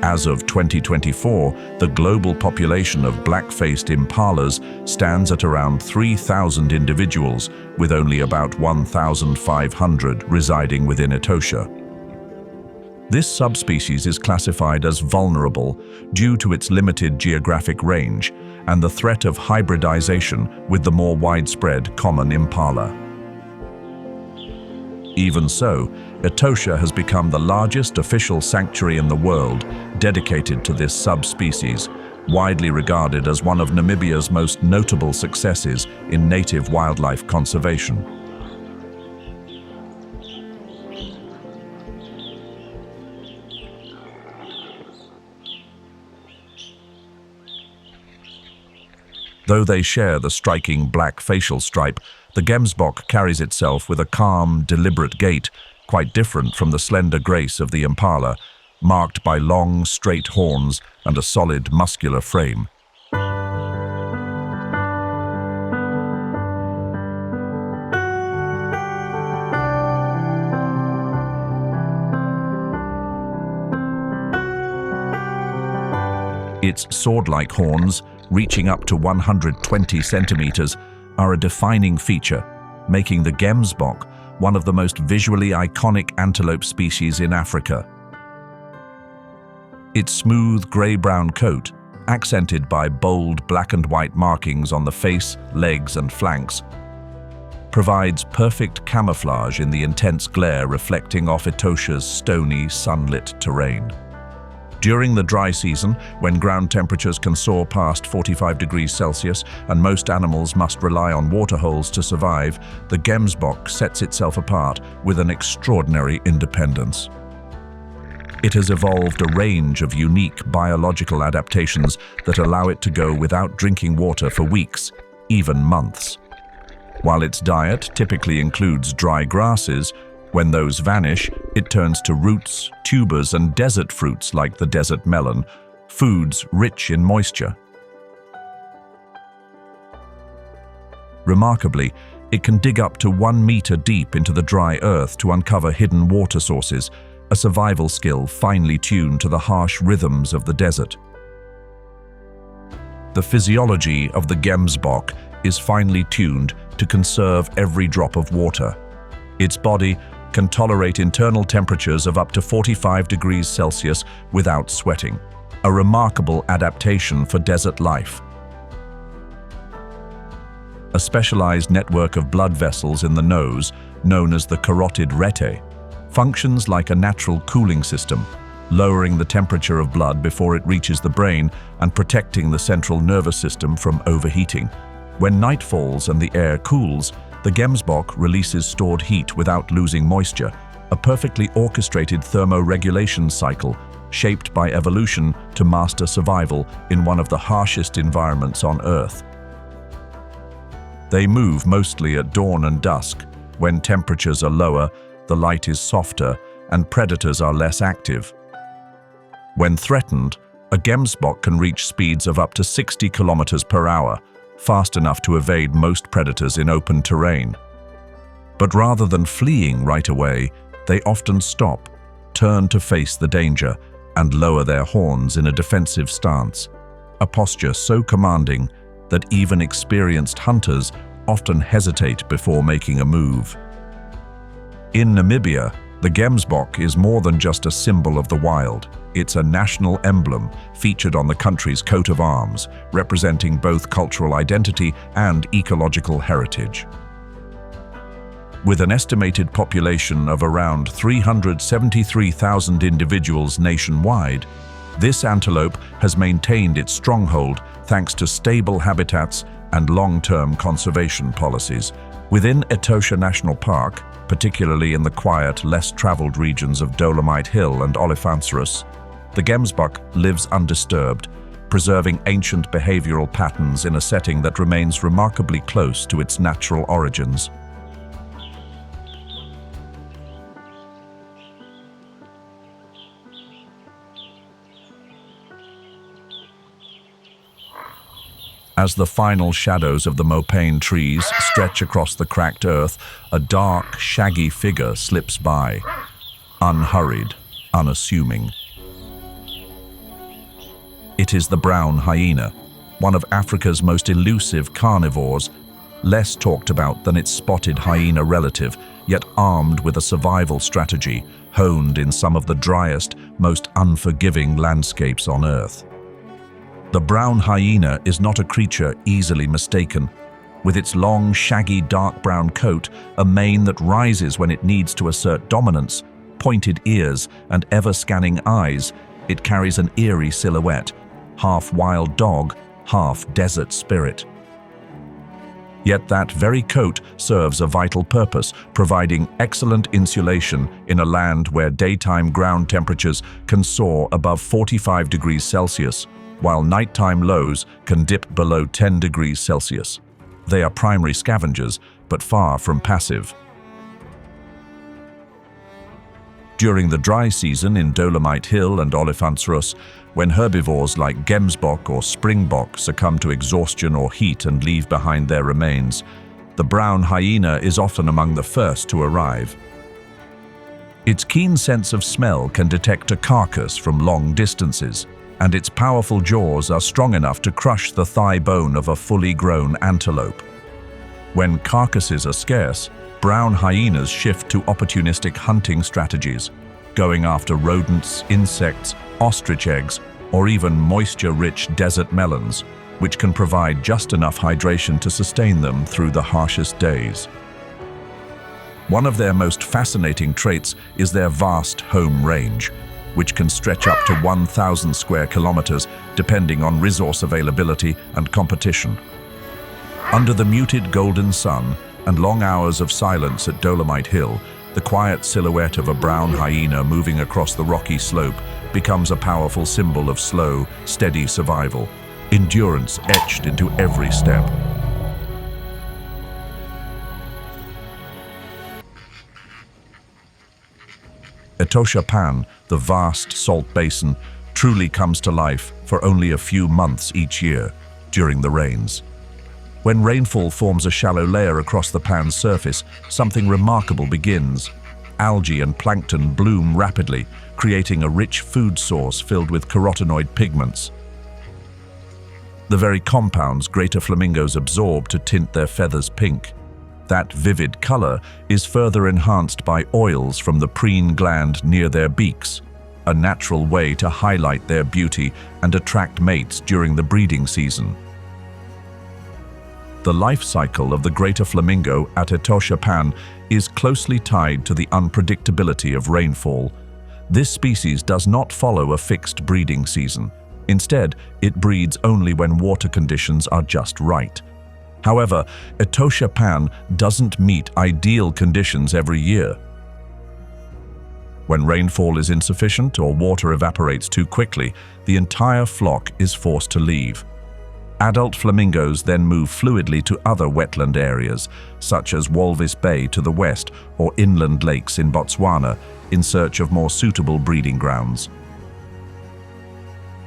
As of 2024, the global population of black-faced impalas stands at around 3,000 individuals, with only about 1,500 residing within ETOSHA. This subspecies is classified as vulnerable due to its limited geographic range and the threat of hybridization with the more widespread common impala. Even so, ETOSHA has become the largest official sanctuary in the world dedicated to this subspecies, widely regarded as one of Namibia's most notable successes in native wildlife conservation. Though they share the striking black facial stripe, the gemsbok carries itself with a calm, deliberate gait, quite different from the slender grace of the impala, marked by long, straight horns and a solid, muscular frame. Its sword-like horns, reaching up to 120 centimeters, are a defining feature, making the gemsbok one of the most visually iconic antelope species in Africa. Its smooth gray-brown coat, accented by bold black and white markings on the face, legs, and flanks, provides perfect camouflage in the intense glare reflecting off ETOSHA's stony, sunlit terrain. During the dry season, when ground temperatures can soar past 45 degrees Celsius and most animals must rely on waterholes to survive, the gemsbok sets itself apart with an extraordinary independence. It has evolved a range of unique biological adaptations that allow it to go without drinking water for weeks, even months. While its diet typically includes dry grasses, when those vanish, it turns to roots, tubers, and desert fruits like the desert melon, foods rich in moisture. Remarkably, it can dig up to 1 meter deep into the dry earth to uncover hidden water sources, a survival skill finely tuned to the harsh rhythms of the desert. The physiology of the gemsbok is finely tuned to conserve every drop of water. Its body can tolerate internal temperatures of up to 45 degrees Celsius without sweating, a remarkable adaptation for desert life. A specialized network of blood vessels in the nose, known as the carotid rete, functions like a natural cooling system, lowering the temperature of blood before it reaches the brain and protecting the central nervous system from overheating. When night falls and the air cools, the gemsbok releases stored heat without losing moisture, a perfectly orchestrated thermoregulation cycle shaped by evolution to master survival in one of the harshest environments on Earth. They move mostly at dawn and dusk. When temperatures are lower, the light is softer and predators are less active. When threatened, a gemsbok can reach speeds of up to 60 kilometers per hour, fast enough to evade most predators in open terrain. But rather than fleeing right away, they often stop, turn to face the danger, and lower their horns in a defensive stance, a posture so commanding that even experienced hunters often hesitate before making a move. In Namibia, the gemsbok is more than just a symbol of the wild. It's a national emblem featured on the country's coat of arms, representing both cultural identity and ecological heritage. With an estimated population of around 373,000 individuals nationwide, this antelope has maintained its stronghold thanks to stable habitats and long-term conservation policies. Within ETOSHA National Park, particularly in the quiet, less-traveled regions of Dolomite Hill and Olifantsrus, the gemsbok lives undisturbed, preserving ancient behavioral patterns in a setting that remains remarkably close to its natural origins. As the final shadows of the mopane trees stretch across the cracked earth, a dark, shaggy figure slips by, unhurried, unassuming. It is the brown hyena, one of Africa's most elusive carnivores, less talked about than its spotted hyena relative, yet armed with a survival strategy honed in some of the driest, most unforgiving landscapes on Earth. The brown hyena is not a creature easily mistaken. With its long, shaggy, dark brown coat, a mane that rises when it needs to assert dominance, pointed ears, and ever-scanning eyes, it carries an eerie silhouette, half wild dog, half desert spirit. Yet that very coat serves a vital purpose, providing excellent insulation in a land where daytime ground temperatures can soar above 45 degrees Celsius, while nighttime lows can dip below 10 degrees Celsius. They are primary scavengers, but far from passive. During the dry season in Dolomite Hill and Olifantsrus, when herbivores like gemsbok or springbok succumb to exhaustion or heat and leave behind their remains, the brown hyena is often among the first to arrive. Its keen sense of smell can detect a carcass from long distances, and its powerful jaws are strong enough to crush the thigh bone of a fully grown antelope. When carcasses are scarce, brown hyenas shift to opportunistic hunting strategies, going after rodents, insects, ostrich eggs, or even moisture-rich desert melons, which can provide just enough hydration to sustain them through the harshest days. One of their most fascinating traits is their vast home range, which can stretch up to 1,000 square kilometers depending on resource availability and competition. Under the muted golden sun and long hours of silence at Dolomite Hill, the quiet silhouette of a brown hyena moving across the rocky slope becomes a powerful symbol of slow, steady survival, endurance etched into every step. ETOSHA Pan, the vast salt basin, truly comes to life for only a few months each year, during the rains. When rainfall forms a shallow layer across the pan's surface, something remarkable begins. Algae and plankton bloom rapidly, creating a rich food source filled with carotenoid pigments. The very compounds greater flamingos absorb to tint their feathers pink. That vivid color is further enhanced by oils from the preen gland near their beaks, a natural way to highlight their beauty and attract mates during the breeding season. The life cycle of the greater flamingo at ETOSHA Pan is closely tied to the unpredictability of rainfall. This species does not follow a fixed breeding season. Instead, it breeds only when water conditions are just right. However, ETOSHA Pan doesn't meet ideal conditions every year. When rainfall is insufficient or water evaporates too quickly, the entire flock is forced to leave. Adult flamingos then move fluidly to other wetland areas, such as Walvis Bay to the west or inland lakes in Botswana, in search of more suitable breeding grounds.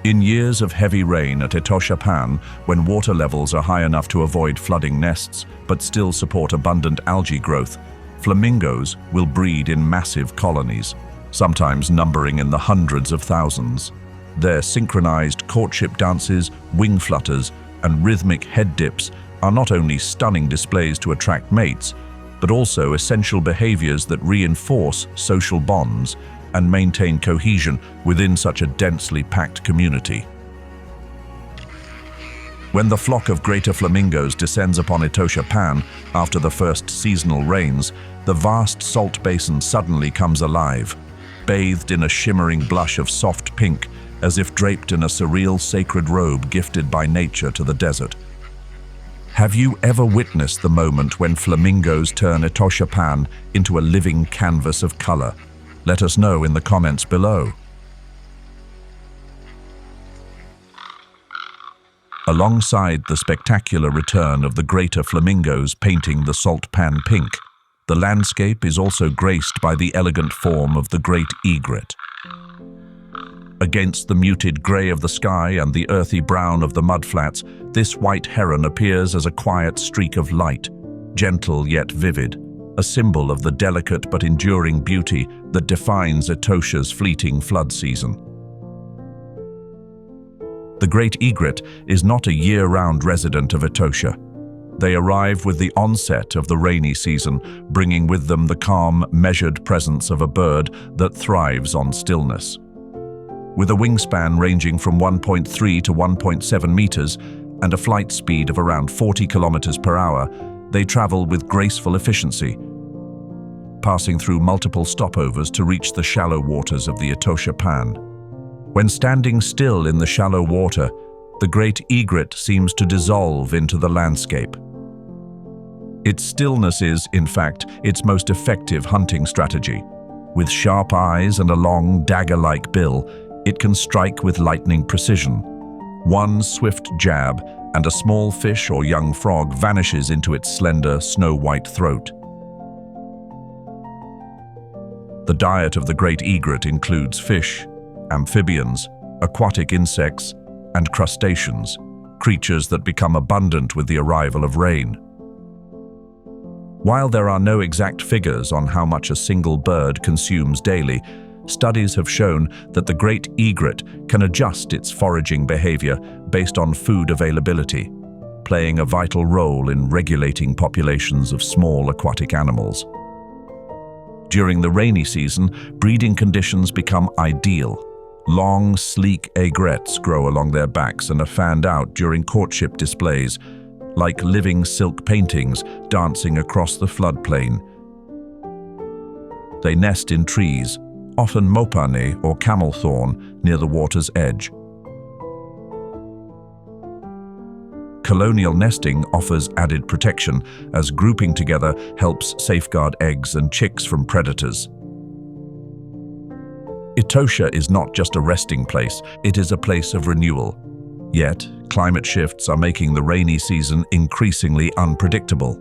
In years of heavy rain at ETOSHA Pan, when water levels are high enough to avoid flooding nests but still support abundant algae growth, flamingos will breed in massive colonies, sometimes numbering in the hundreds of thousands. Their synchronized courtship dances, wing flutters, and rhythmic head dips are not only stunning displays to attract mates, but also essential behaviors that reinforce social bonds and maintain cohesion within such a densely packed community. When the flock of greater flamingos descends upon ETOSHA Pan after the first seasonal rains, the vast salt basin suddenly comes alive, bathed in a shimmering blush of soft pink, as if draped in a surreal sacred robe gifted by nature to the desert. Have you ever witnessed the moment when flamingos turn ETOSHA Pan into a living canvas of color? Let us know in the comments below. Alongside the spectacular return of the greater flamingos painting the salt pan pink, the landscape is also graced by the elegant form of the great egret. Against the muted gray of the sky and the earthy brown of the mudflats, this white heron appears as a quiet streak of light, gentle yet vivid, a symbol of the delicate but enduring beauty that defines ETOSHA's fleeting flood season. The great egret is not a year-round resident of ETOSHA. They arrive with the onset of the rainy season, bringing with them the calm, measured presence of a bird that thrives on stillness. With a wingspan ranging from 1.3 to 1.7 meters and a flight speed of around 40 kilometers per hour, they travel with graceful efficiency, passing through multiple stopovers to reach the shallow waters of the ETOSHA Pan. When standing still in the shallow water, the great egret seems to dissolve into the landscape. Its stillness is, in fact, its most effective hunting strategy. With sharp eyes and a long, dagger-like bill, it can strike with lightning precision. One swift jab, and a small fish or young frog vanishes into its slender, snow-white throat. The diet of the great egret includes fish, amphibians, aquatic insects, and crustaceans, creatures that become abundant with the arrival of rain. While there are no exact figures on how much a single bird consumes daily, studies have shown that the great egret can adjust its foraging behavior based on food availability, playing a vital role in regulating populations of small aquatic animals. During the rainy season, breeding conditions become ideal. Long, sleek egrets grow along their backs and are fanned out during courtship displays, like living silk paintings dancing across the floodplain. They nest in trees, often mopane or camel thorn, near the water's edge. Colonial nesting offers added protection, as grouping together helps safeguard eggs and chicks from predators. ETOSHA is not just a resting place, it is a place of renewal. Yet, climate shifts are making the rainy season increasingly unpredictable.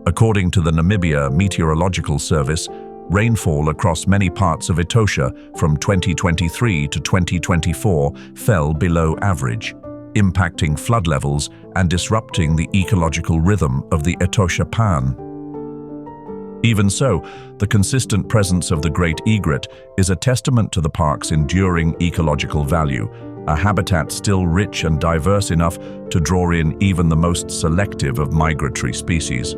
According to the Namibia Meteorological Service, rainfall across many parts of ETOSHA from 2023 to 2024 fell below average, impacting flood levels and disrupting the ecological rhythm of the ETOSHA Pan. Even so, the consistent presence of the great egret is a testament to the park's enduring ecological value, a habitat still rich and diverse enough to draw in even the most selective of migratory species.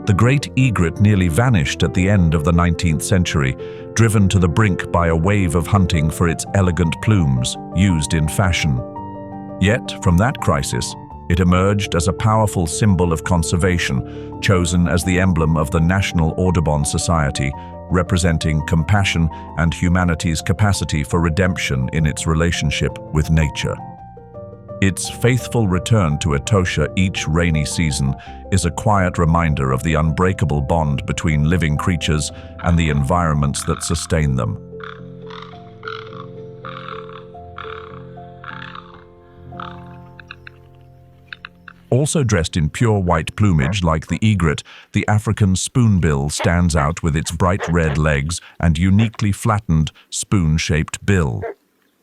The great egret nearly vanished at the end of the 19th century, driven to the brink by a wave of hunting for its elegant plumes, used in fashion. Yet, from that crisis, it emerged as a powerful symbol of conservation, chosen as the emblem of the National Audubon Society, representing compassion and humanity's capacity for redemption in its relationship with nature. Its faithful return to ETOSHA each rainy season is a quiet reminder of the unbreakable bond between living creatures and the environments that sustain them. Also dressed in pure white plumage like the egret, the African spoonbill stands out with its bright red legs and uniquely flattened, spoon-shaped bill.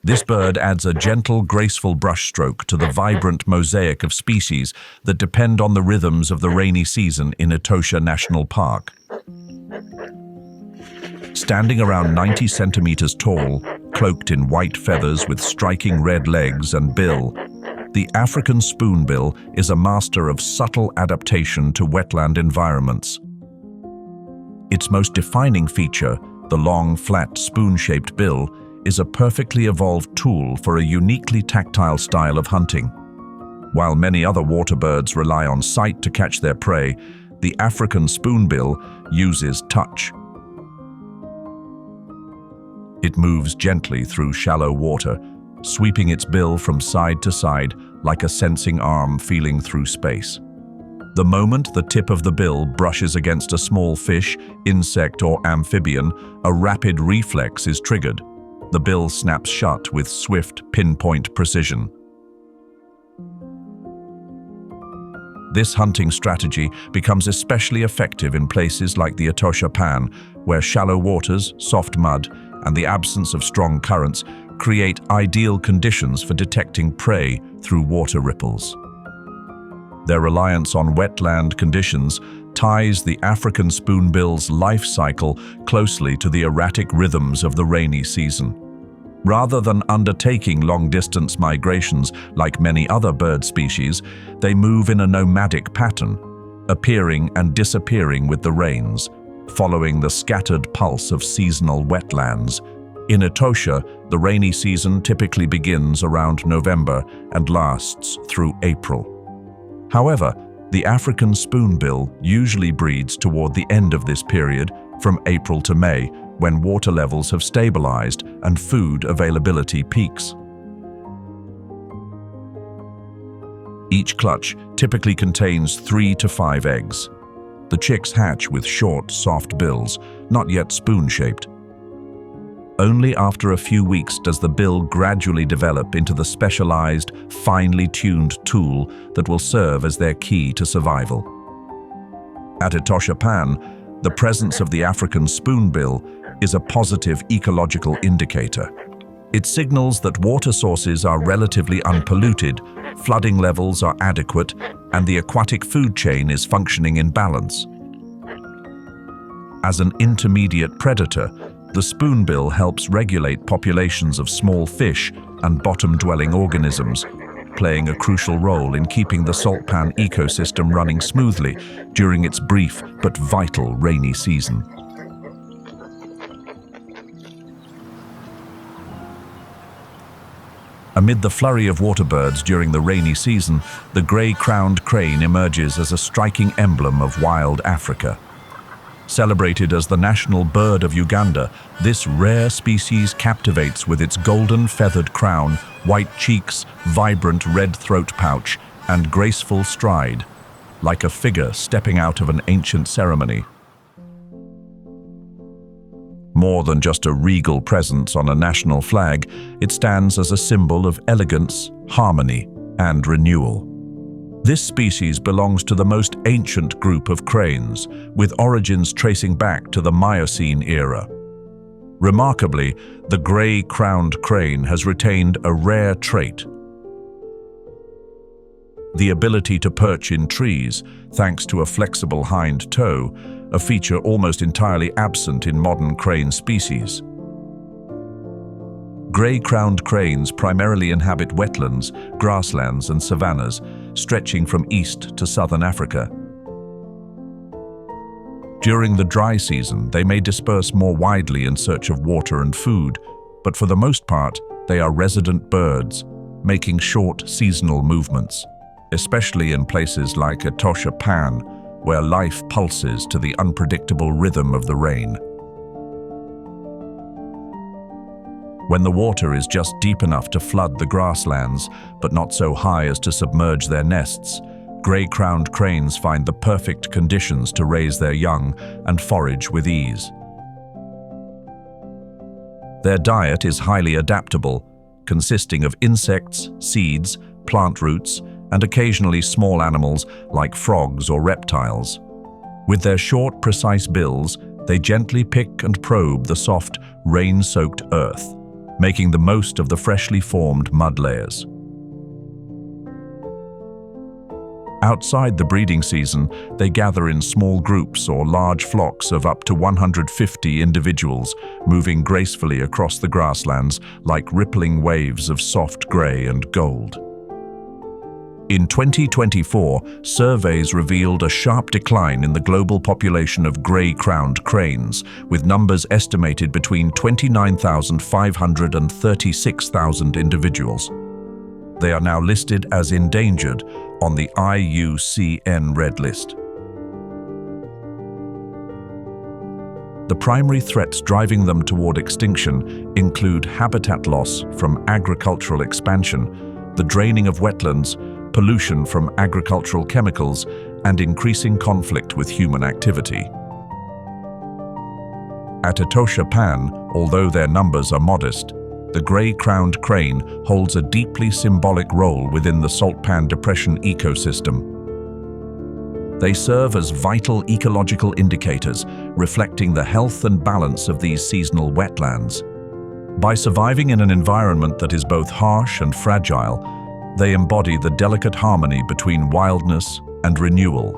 This bird adds a gentle, graceful brushstroke to the vibrant mosaic of species that depend on the rhythms of the rainy season in ETOSHA National Park. Standing around 90 centimeters tall, cloaked in white feathers with striking red legs and bill, the African spoonbill is a master of subtle adaptation to wetland environments. Its most defining feature, the long, flat, spoon-shaped bill, is a perfectly evolved tool for a uniquely tactile style of hunting. While many other water birds rely on sight to catch their prey, the African spoonbill uses touch. It moves gently through shallow water, sweeping its bill from side to side like a sensing arm feeling through space. The moment the tip of the bill brushes against a small fish, insect, or amphibian, a rapid reflex is triggered. The bill snaps shut with swift, pinpoint precision. This hunting strategy becomes especially effective in places like the ETOSHA Pan, where shallow waters, soft mud, and the absence of strong currents create ideal conditions for detecting prey through water ripples. Their reliance on wetland conditions ties the African spoonbill's life cycle closely to the erratic rhythms of the rainy season. Rather than undertaking long-distance migrations like many other bird species, they move in a nomadic pattern, appearing and disappearing with the rains, following the scattered pulse of seasonal wetlands. In ETOSHA, the rainy season typically begins around November and lasts through April. However, the African spoonbill usually breeds toward the end of this period, from April to May, when water levels have stabilized and food availability peaks. Each clutch typically contains 3 to 5 eggs. The chicks hatch with short, soft bills, not yet spoon-shaped. Only after a few weeks does the bill gradually develop into the specialized, finely tuned tool that will serve as their key to survival. At ETOSHA Pan, the presence of the African spoonbill is a positive ecological indicator. It signals that water sources are relatively unpolluted, flooding levels are adequate, and the aquatic food chain is functioning in balance. As an intermediate predator, the spoonbill helps regulate populations of small fish and bottom-dwelling organisms, playing a crucial role in keeping the salt pan ecosystem running smoothly during its brief but vital rainy season. Amid the flurry of waterbirds during the rainy season, the grey-crowned crane emerges as a striking emblem of wild Africa. Celebrated as the national bird of Uganda, this rare species captivates with its golden feathered crown, white cheeks, vibrant red throat pouch, and graceful stride, like a figure stepping out of an ancient ceremony. More than just a regal presence on a national flag, it stands as a symbol of elegance, harmony, and renewal. This species belongs to the most ancient group of cranes, with origins tracing back to the Miocene era. Remarkably, the grey-crowned crane has retained a rare trait: the ability to perch in trees, thanks to a flexible hind toe, a feature almost entirely absent in modern crane species. Grey-crowned cranes primarily inhabit wetlands, grasslands, and savannas, stretching from east to southern Africa. During the dry season, they may disperse more widely in search of water and food, but for the most part, they are resident birds, making short seasonal movements, especially in places like ETOSHA Pan, where life pulses to the unpredictable rhythm of the rain. When the water is just deep enough to flood the grasslands, but not so high as to submerge their nests, grey-crowned cranes find the perfect conditions to raise their young and forage with ease. Their diet is highly adaptable, consisting of insects, seeds, plant roots, and occasionally small animals like frogs or reptiles. With their short, precise bills, they gently pick and probe the soft, rain-soaked earth, making the most of the freshly formed mud layers. Outside the breeding season, they gather in small groups or large flocks of up to 150 individuals, moving gracefully across the grasslands like rippling waves of soft grey and gold. In 2024, surveys revealed a sharp decline in the global population of grey-crowned cranes, with numbers estimated between 29,500 and 36,000 individuals. They are now listed as endangered on the IUCN Red List. The primary threats driving them toward extinction include habitat loss from agricultural expansion, the draining of wetlands, pollution from agricultural chemicals, and increasing conflict with human activity. At ETOSHA Pan, although their numbers are modest, the grey-crowned crane holds a deeply symbolic role within the Salt Pan Depression ecosystem. They serve as vital ecological indicators, reflecting the health and balance of these seasonal wetlands. By surviving in an environment that is both harsh and fragile, they embody the delicate harmony between wildness and renewal.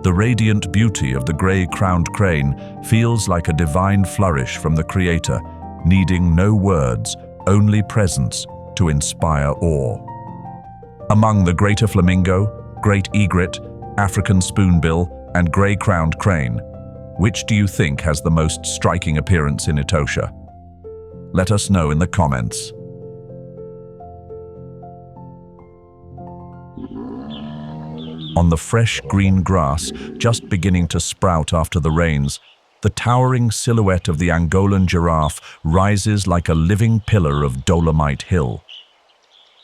The radiant beauty of the grey-crowned crane feels like a divine flourish from the Creator, needing no words, only presence to inspire awe. Among the greater flamingo, great egret, African spoonbill, and grey-crowned crane, which do you think has the most striking appearance in ETOSHA? Let us know in the comments. On the fresh green grass, just beginning to sprout after the rains, the towering silhouette of the Angolan giraffe rises like a living pillar of Dolomite Hill.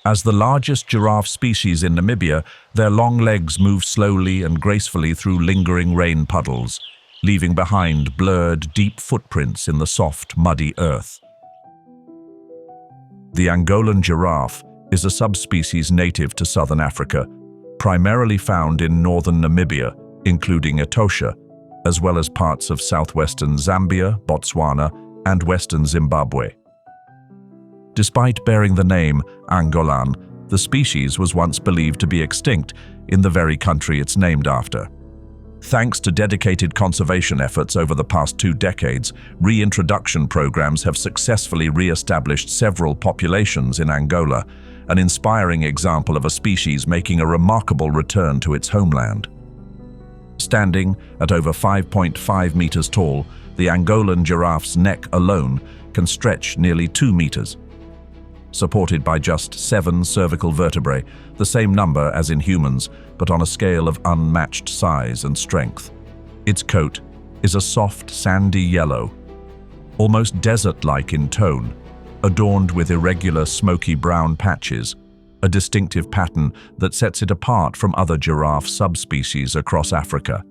As the largest giraffe species in Namibia, their long legs move slowly and gracefully through lingering rain puddles, leaving behind blurred, deep footprints in the soft, muddy earth. The Angolan giraffe is a subspecies native to southern Africa, primarily found in northern Namibia, including ETOSHA, as well as parts of southwestern Zambia, Botswana, and western Zimbabwe. Despite bearing the name Angolan, the species was once believed to be extinct in the very country it's named after. Thanks to dedicated conservation efforts over the past 2 decades, reintroduction programs have successfully re-established several populations in Angola, an inspiring example of a species making a remarkable return to its homeland. Standing at over 5.5 meters tall, the Angolan giraffe's neck alone can stretch nearly 2 meters. Supported by just 7 cervical vertebrae, the same number as in humans, but on a scale of unmatched size and strength. Its coat is a soft, sandy yellow, almost desert-like in tone, adorned with irregular, smoky brown patches, a distinctive pattern that sets it apart from other giraffe subspecies across Africa.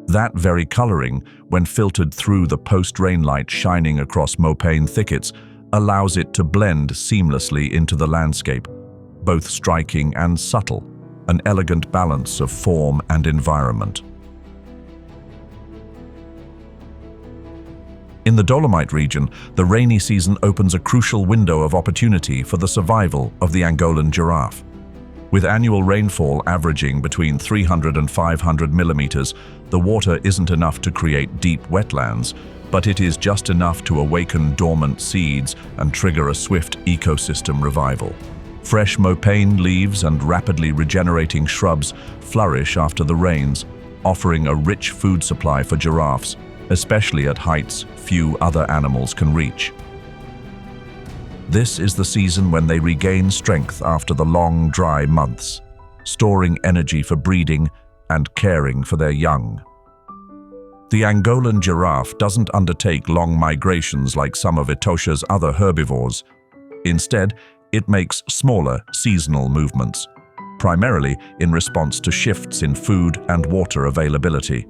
That very coloring, when filtered through the post-rain light shining across mopane thickets, allows it to blend seamlessly into the landscape, both striking and subtle, an elegant balance of form and environment. In the Dolomite region, the rainy season opens a crucial window of opportunity for the survival of the Angolan giraffe. With annual rainfall averaging between 300 and 500 millimeters, the water isn't enough to create deep wetlands, but it is just enough to awaken dormant seeds and trigger a swift ecosystem revival. Fresh mopane leaves and rapidly regenerating shrubs flourish after the rains, offering a rich food supply for giraffes, especially at heights few other animals can reach. This is the season when they regain strength after the long, dry months, storing energy for breeding and caring for their young. The Angolan giraffe doesn't undertake long migrations like some of ETOSHA's other herbivores. Instead, it makes smaller, seasonal movements, primarily in response to shifts in food and water availability.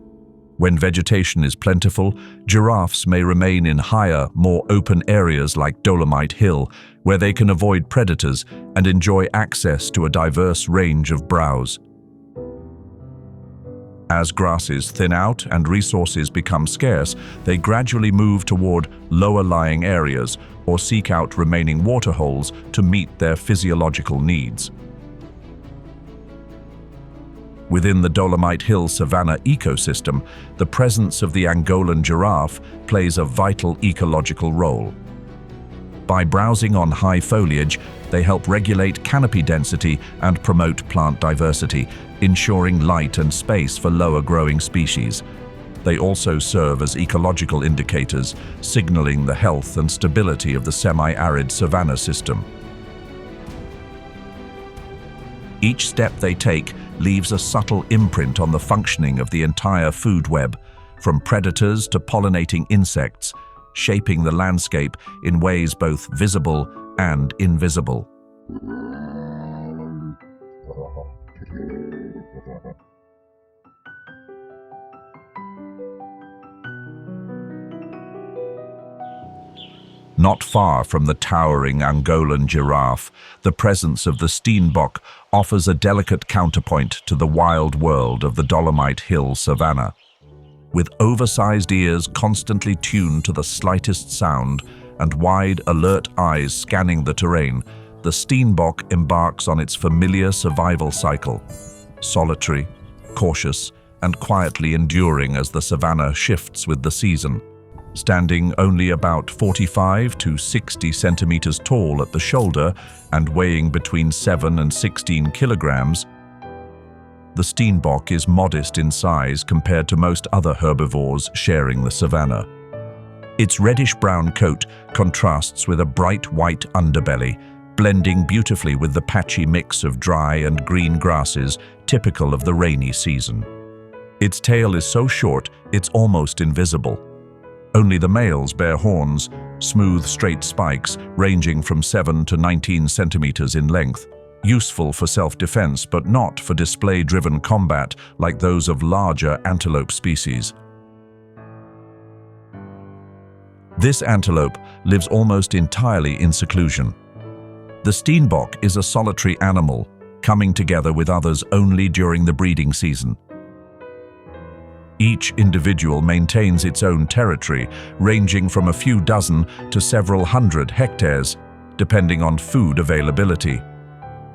When vegetation is plentiful, giraffes may remain in higher, more open areas like Dolomite Hill, where they can avoid predators and enjoy access to a diverse range of browse. As grasses thin out and resources become scarce, they gradually move toward lower-lying areas or seek out remaining waterholes to meet their physiological needs. Within the Dolomite Hill savanna ecosystem, the presence of the Angolan giraffe plays a vital ecological role. By browsing on high foliage, they help regulate canopy density and promote plant diversity, ensuring light and space for lower-growing species. They also serve as ecological indicators, signaling the health and stability of the semi-arid savanna system. Each step they take leaves a subtle imprint on the functioning of the entire food web, from predators to pollinating insects, shaping the landscape in ways both visible and invisible. Not far from the towering Angolan giraffe, the presence of the steenbok offers a delicate counterpoint to the wild world of the Dolomite Hill savanna. With oversized ears constantly tuned to the slightest sound and wide, alert eyes scanning the terrain, the steenbok embarks on its familiar survival cycle, solitary, cautious, and quietly enduring as the savanna shifts with the season. Standing only about 45 to 60 centimeters tall at the shoulder and weighing between 7 and 16 kilograms, the steenbok is modest in size compared to most other herbivores sharing the savanna. Its reddish-brown coat contrasts with a bright white underbelly, blending beautifully with the patchy mix of dry and green grasses typical of the rainy season. Its tail is so short it's almost invisible. Only the males bear horns, smooth, straight spikes ranging from 7 to 19 centimeters in length, useful for self-defense but not for display-driven combat like those of larger antelope species. This antelope lives almost entirely in seclusion. The steenbok is a solitary animal, coming together with others only during the breeding season. Each individual maintains its own territory, ranging from a few dozen to several hundred hectares, depending on food availability.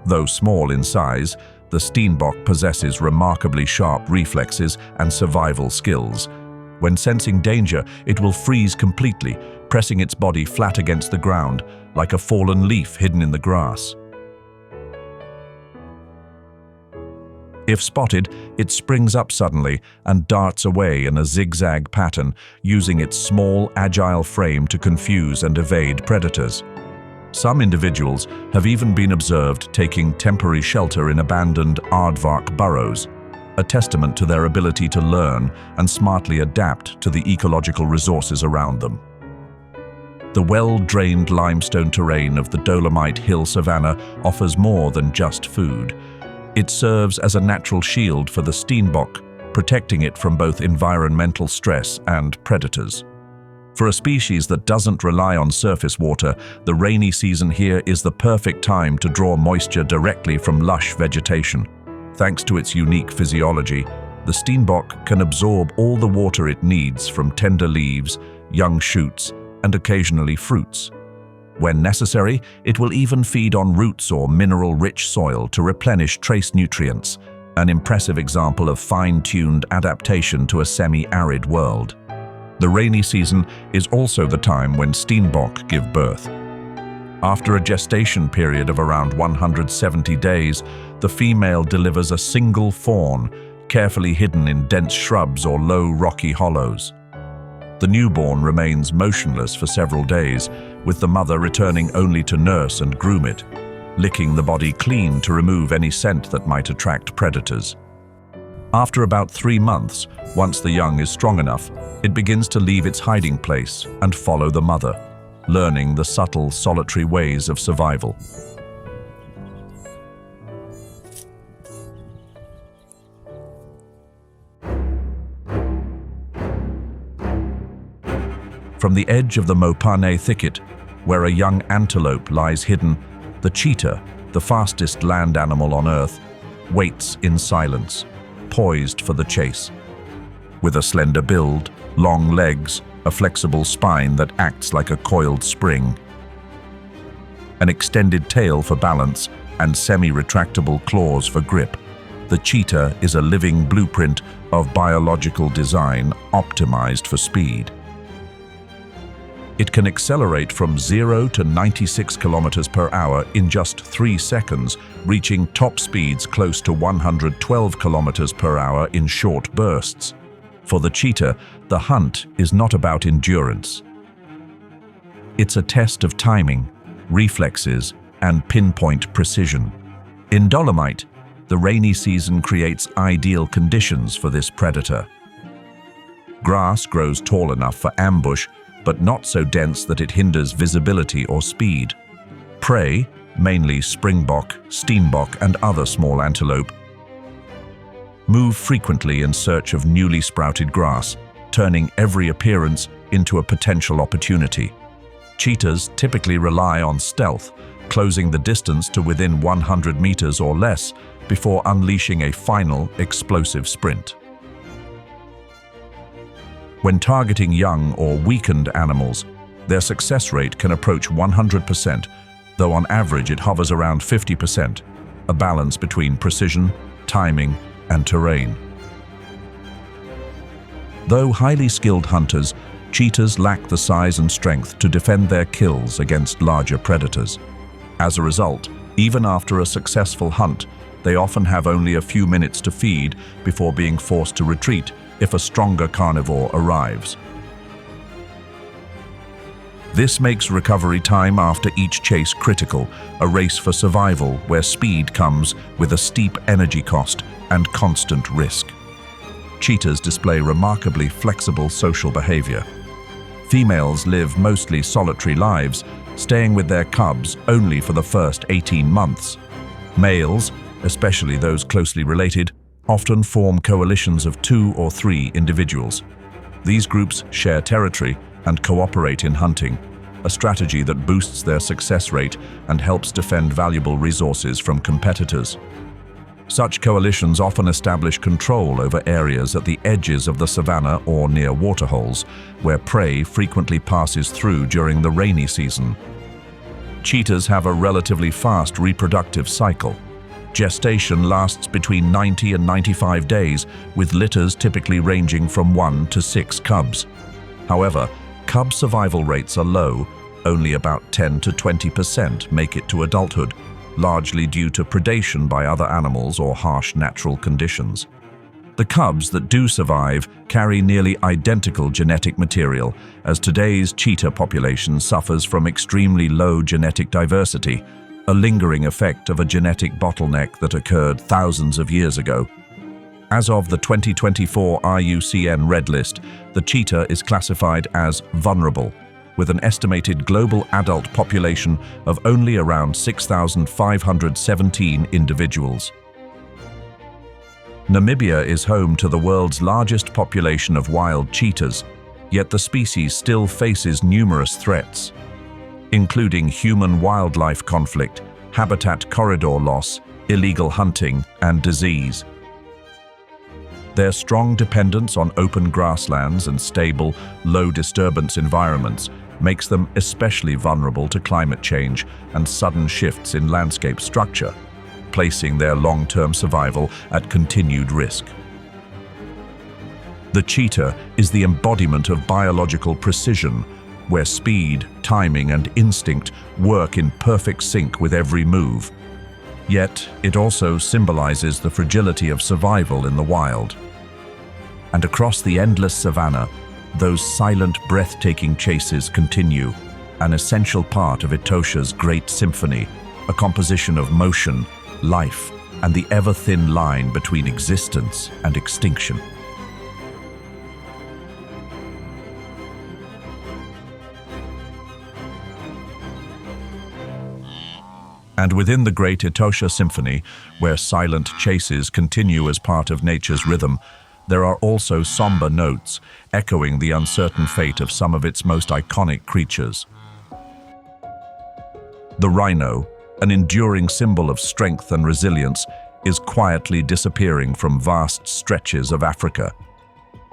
Though small in size, the steenbok possesses remarkably sharp reflexes and survival skills. When sensing danger, it will freeze completely, pressing its body flat against the ground, like a fallen leaf hidden in the grass. If spotted, it springs up suddenly and darts away in a zigzag pattern, using its small, agile frame to confuse and evade predators. Some individuals have even been observed taking temporary shelter in abandoned aardvark burrows, a testament to their ability to learn and smartly adapt to the ecological resources around them. The well-drained limestone terrain of the Dolomite Hill Savanna offers more than just food. It serves as a natural shield for the steenbok, protecting it from both environmental stress and predators. For a species that doesn't rely on surface water, the rainy season here is the perfect time to draw moisture directly from lush vegetation. Thanks to its unique physiology, the steenbok can absorb all the water it needs from tender leaves, young shoots, and occasionally fruits. When necessary, it will even feed on roots or mineral-rich soil to replenish trace nutrients, an impressive example of fine-tuned adaptation to a semi-arid world. The rainy season is also the time when steenbok give birth. After a gestation period of around 170 days, the female delivers a single fawn, carefully hidden in dense shrubs or low rocky hollows. The newborn remains motionless for several days, with the mother returning only to nurse and groom it, licking the body clean to remove any scent that might attract predators. After about 3 months, once the young is strong enough, it begins to leave its hiding place and follow the mother, learning the subtle, solitary ways of survival. From the edge of the Mopane thicket, where a young antelope lies hidden, the cheetah, the fastest land animal on Earth, waits in silence, poised for the chase. With a slender build, long legs, a flexible spine that acts like a coiled spring, an extended tail for balance, and semi-retractable claws for grip, the cheetah is a living blueprint of biological design optimized for speed. It can accelerate from 0 to 96 kilometers per hour in just 3 seconds, reaching top speeds close to 112 kilometers per hour in short bursts. For the cheetah, the hunt is not about endurance. It's a test of timing, reflexes, and pinpoint precision. In Dolomite, the rainy season creates ideal conditions for this predator. Grass grows tall enough for ambush, but not so dense that it hinders visibility or speed. Prey, mainly springbok, steenbok, and other small antelope, move frequently in search of newly sprouted grass, turning every appearance into a potential opportunity. Cheetahs typically rely on stealth, closing the distance to within 100 meters or less before unleashing a final, explosive sprint. When targeting young or weakened animals, their success rate can approach 100%, though on average it hovers around 50%, a balance between precision, timing, and terrain. Though highly skilled hunters, cheetahs lack the size and strength to defend their kills against larger predators. As a result, even after a successful hunt, they often have only a few minutes to feed before being forced to retreat if a stronger carnivore arrives. This makes recovery time after each chase critical, a race for survival where speed comes with a steep energy cost and constant risk. Cheetahs display remarkably flexible social behavior. Females live mostly solitary lives, staying with their cubs only for the first 18 months. Males, especially those closely related, often form coalitions of 2 or 3 individuals. These groups share territory and cooperate in hunting, a strategy that boosts their success rate and helps defend valuable resources from competitors. Such coalitions often establish control over areas at the edges of the savanna or near waterholes, where prey frequently passes through during the rainy season. Cheetahs have a relatively fast reproductive cycle. Gestation lasts between 90 and 95 days, with litters typically ranging from 1 to 6 cubs. However, cub survival rates are low. Only about 10 to 20% make it to adulthood, largely due to predation by other animals or harsh natural conditions. The cubs that do survive carry nearly identical genetic material, as today's cheetah population suffers from extremely low genetic diversity, a lingering effect of a genetic bottleneck that occurred thousands of years ago. As of the 2024 IUCN Red List, the cheetah is classified as vulnerable, with an estimated global adult population of only around 6,517 individuals. Namibia is home to the world's largest population of wild cheetahs, yet the species still faces numerous threats, including human-wildlife conflict, habitat corridor loss, illegal hunting, and disease. Their strong dependence on open grasslands and stable, low-disturbance environments makes them especially vulnerable to climate change and sudden shifts in landscape structure, placing their long-term survival at continued risk. The cheetah is the embodiment of biological precision, where speed, timing, and instinct work in perfect sync with every move. Yet, it also symbolizes the fragility of survival in the wild. And across the endless savanna, those silent, breathtaking chases continue, an essential part of ETOSHA's great symphony, a composition of motion, life, and the ever-thin line between existence and extinction. And within the great ETOSHA symphony, where silent chases continue as part of nature's rhythm, there are also somber notes, echoing the uncertain fate of some of its most iconic creatures. The rhino, an enduring symbol of strength and resilience, is quietly disappearing from vast stretches of Africa.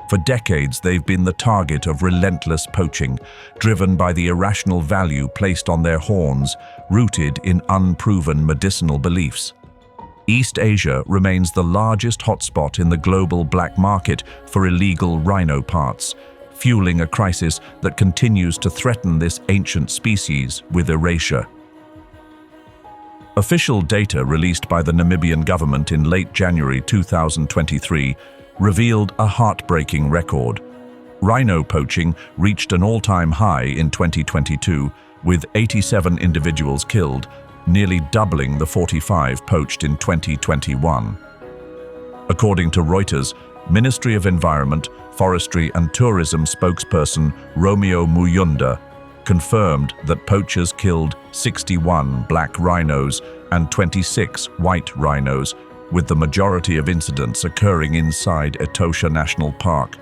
For decades, they've been the target of relentless poaching, driven by the irrational value placed on their horns, rooted in unproven medicinal beliefs. East Asia remains the largest hotspot in the global black market for illegal rhino parts, fueling a crisis that continues to threaten this ancient species with erasure. Official data released by the Namibian government in late January 2023 revealed a heartbreaking record. Rhino poaching reached an all-time high in 2022, with 87 individuals killed, nearly doubling the 45 poached in 2021. According to Reuters, Ministry of Environment, Forestry and Tourism spokesperson Romeo Muyunda confirmed that poachers killed 61 black rhinos and 26 white rhinos, with the majority of incidents occurring inside ETOSHA National Park.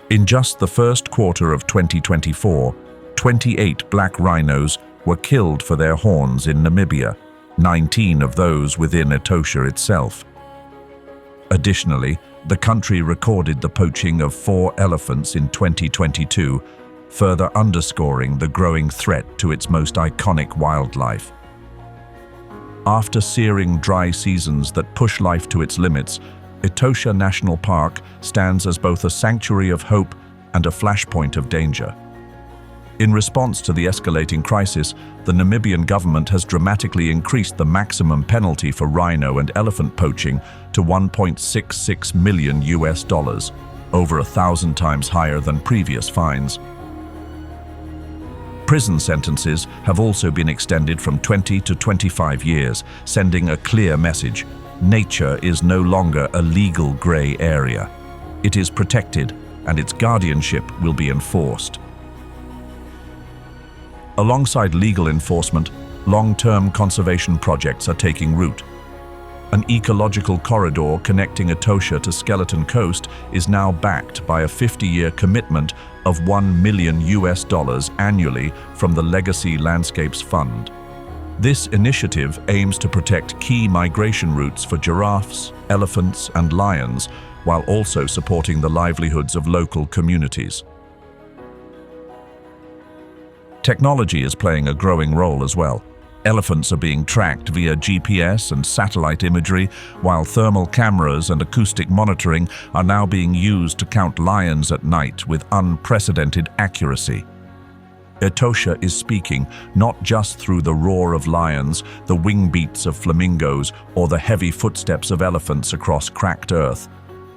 In just the first quarter of 2024, 28 black rhinos were killed for their horns in Namibia, 19 of those within ETOSHA itself. Additionally, the country recorded the poaching of 4 elephants in 2022, further underscoring the growing threat to its most iconic wildlife. After searing dry seasons that push life to its limits, ETOSHA National Park stands as both a sanctuary of hope and a flashpoint of danger. In response to the escalating crisis, the Namibian government has dramatically increased the maximum penalty for rhino and elephant poaching to $1.66 million, over 1,000 times higher than previous fines. Prison sentences have also been extended from 20 to 25 years, sending a clear message: nature is no longer a legal gray area. It is protected, and its guardianship will be enforced. Alongside legal enforcement, long-term conservation projects are taking root. An ecological corridor connecting ETOSHA to Skeleton Coast is now backed by a 50-year commitment of $1 million annually from the Legacy Landscapes Fund. This initiative aims to protect key migration routes for giraffes, elephants, and lions, while also supporting the livelihoods of local communities. Technology is playing a growing role as well. Elephants are being tracked via GPS and satellite imagery, while thermal cameras and acoustic monitoring are now being used to count lions at night with unprecedented accuracy. ETOSHA is speaking not just through the roar of lions, the wing beats of flamingos, or the heavy footsteps of elephants across cracked earth,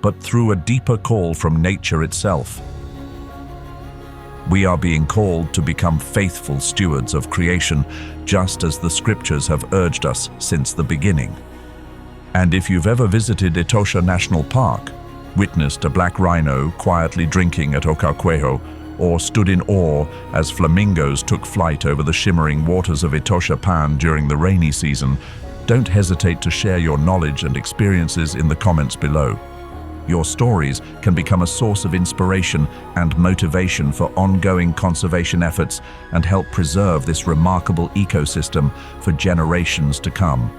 but through a deeper call from nature itself. We are being called to become faithful stewards of creation, just as the scriptures have urged us since the beginning. And if you've ever visited ETOSHA National Park, witnessed a black rhino quietly drinking at Okauquejo, or stood in awe as flamingos took flight over the shimmering waters of ETOSHA Pan during the rainy season, don't hesitate to share your knowledge and experiences in the comments below. Your stories can become a source of inspiration and motivation for ongoing conservation efforts and help preserve this remarkable ecosystem for generations to come.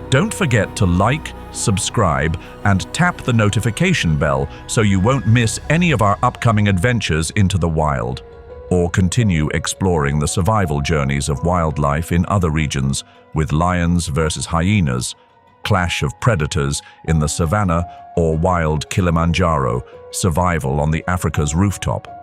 Don't forget to like, subscribe, and tap the notification bell so you won't miss any of our upcoming adventures into the wild, or continue exploring the survival journeys of wildlife in other regions with lions versus hyenas, clash of predators in the savannah, or wild Kilimanjaro, survival on the Africa's rooftop.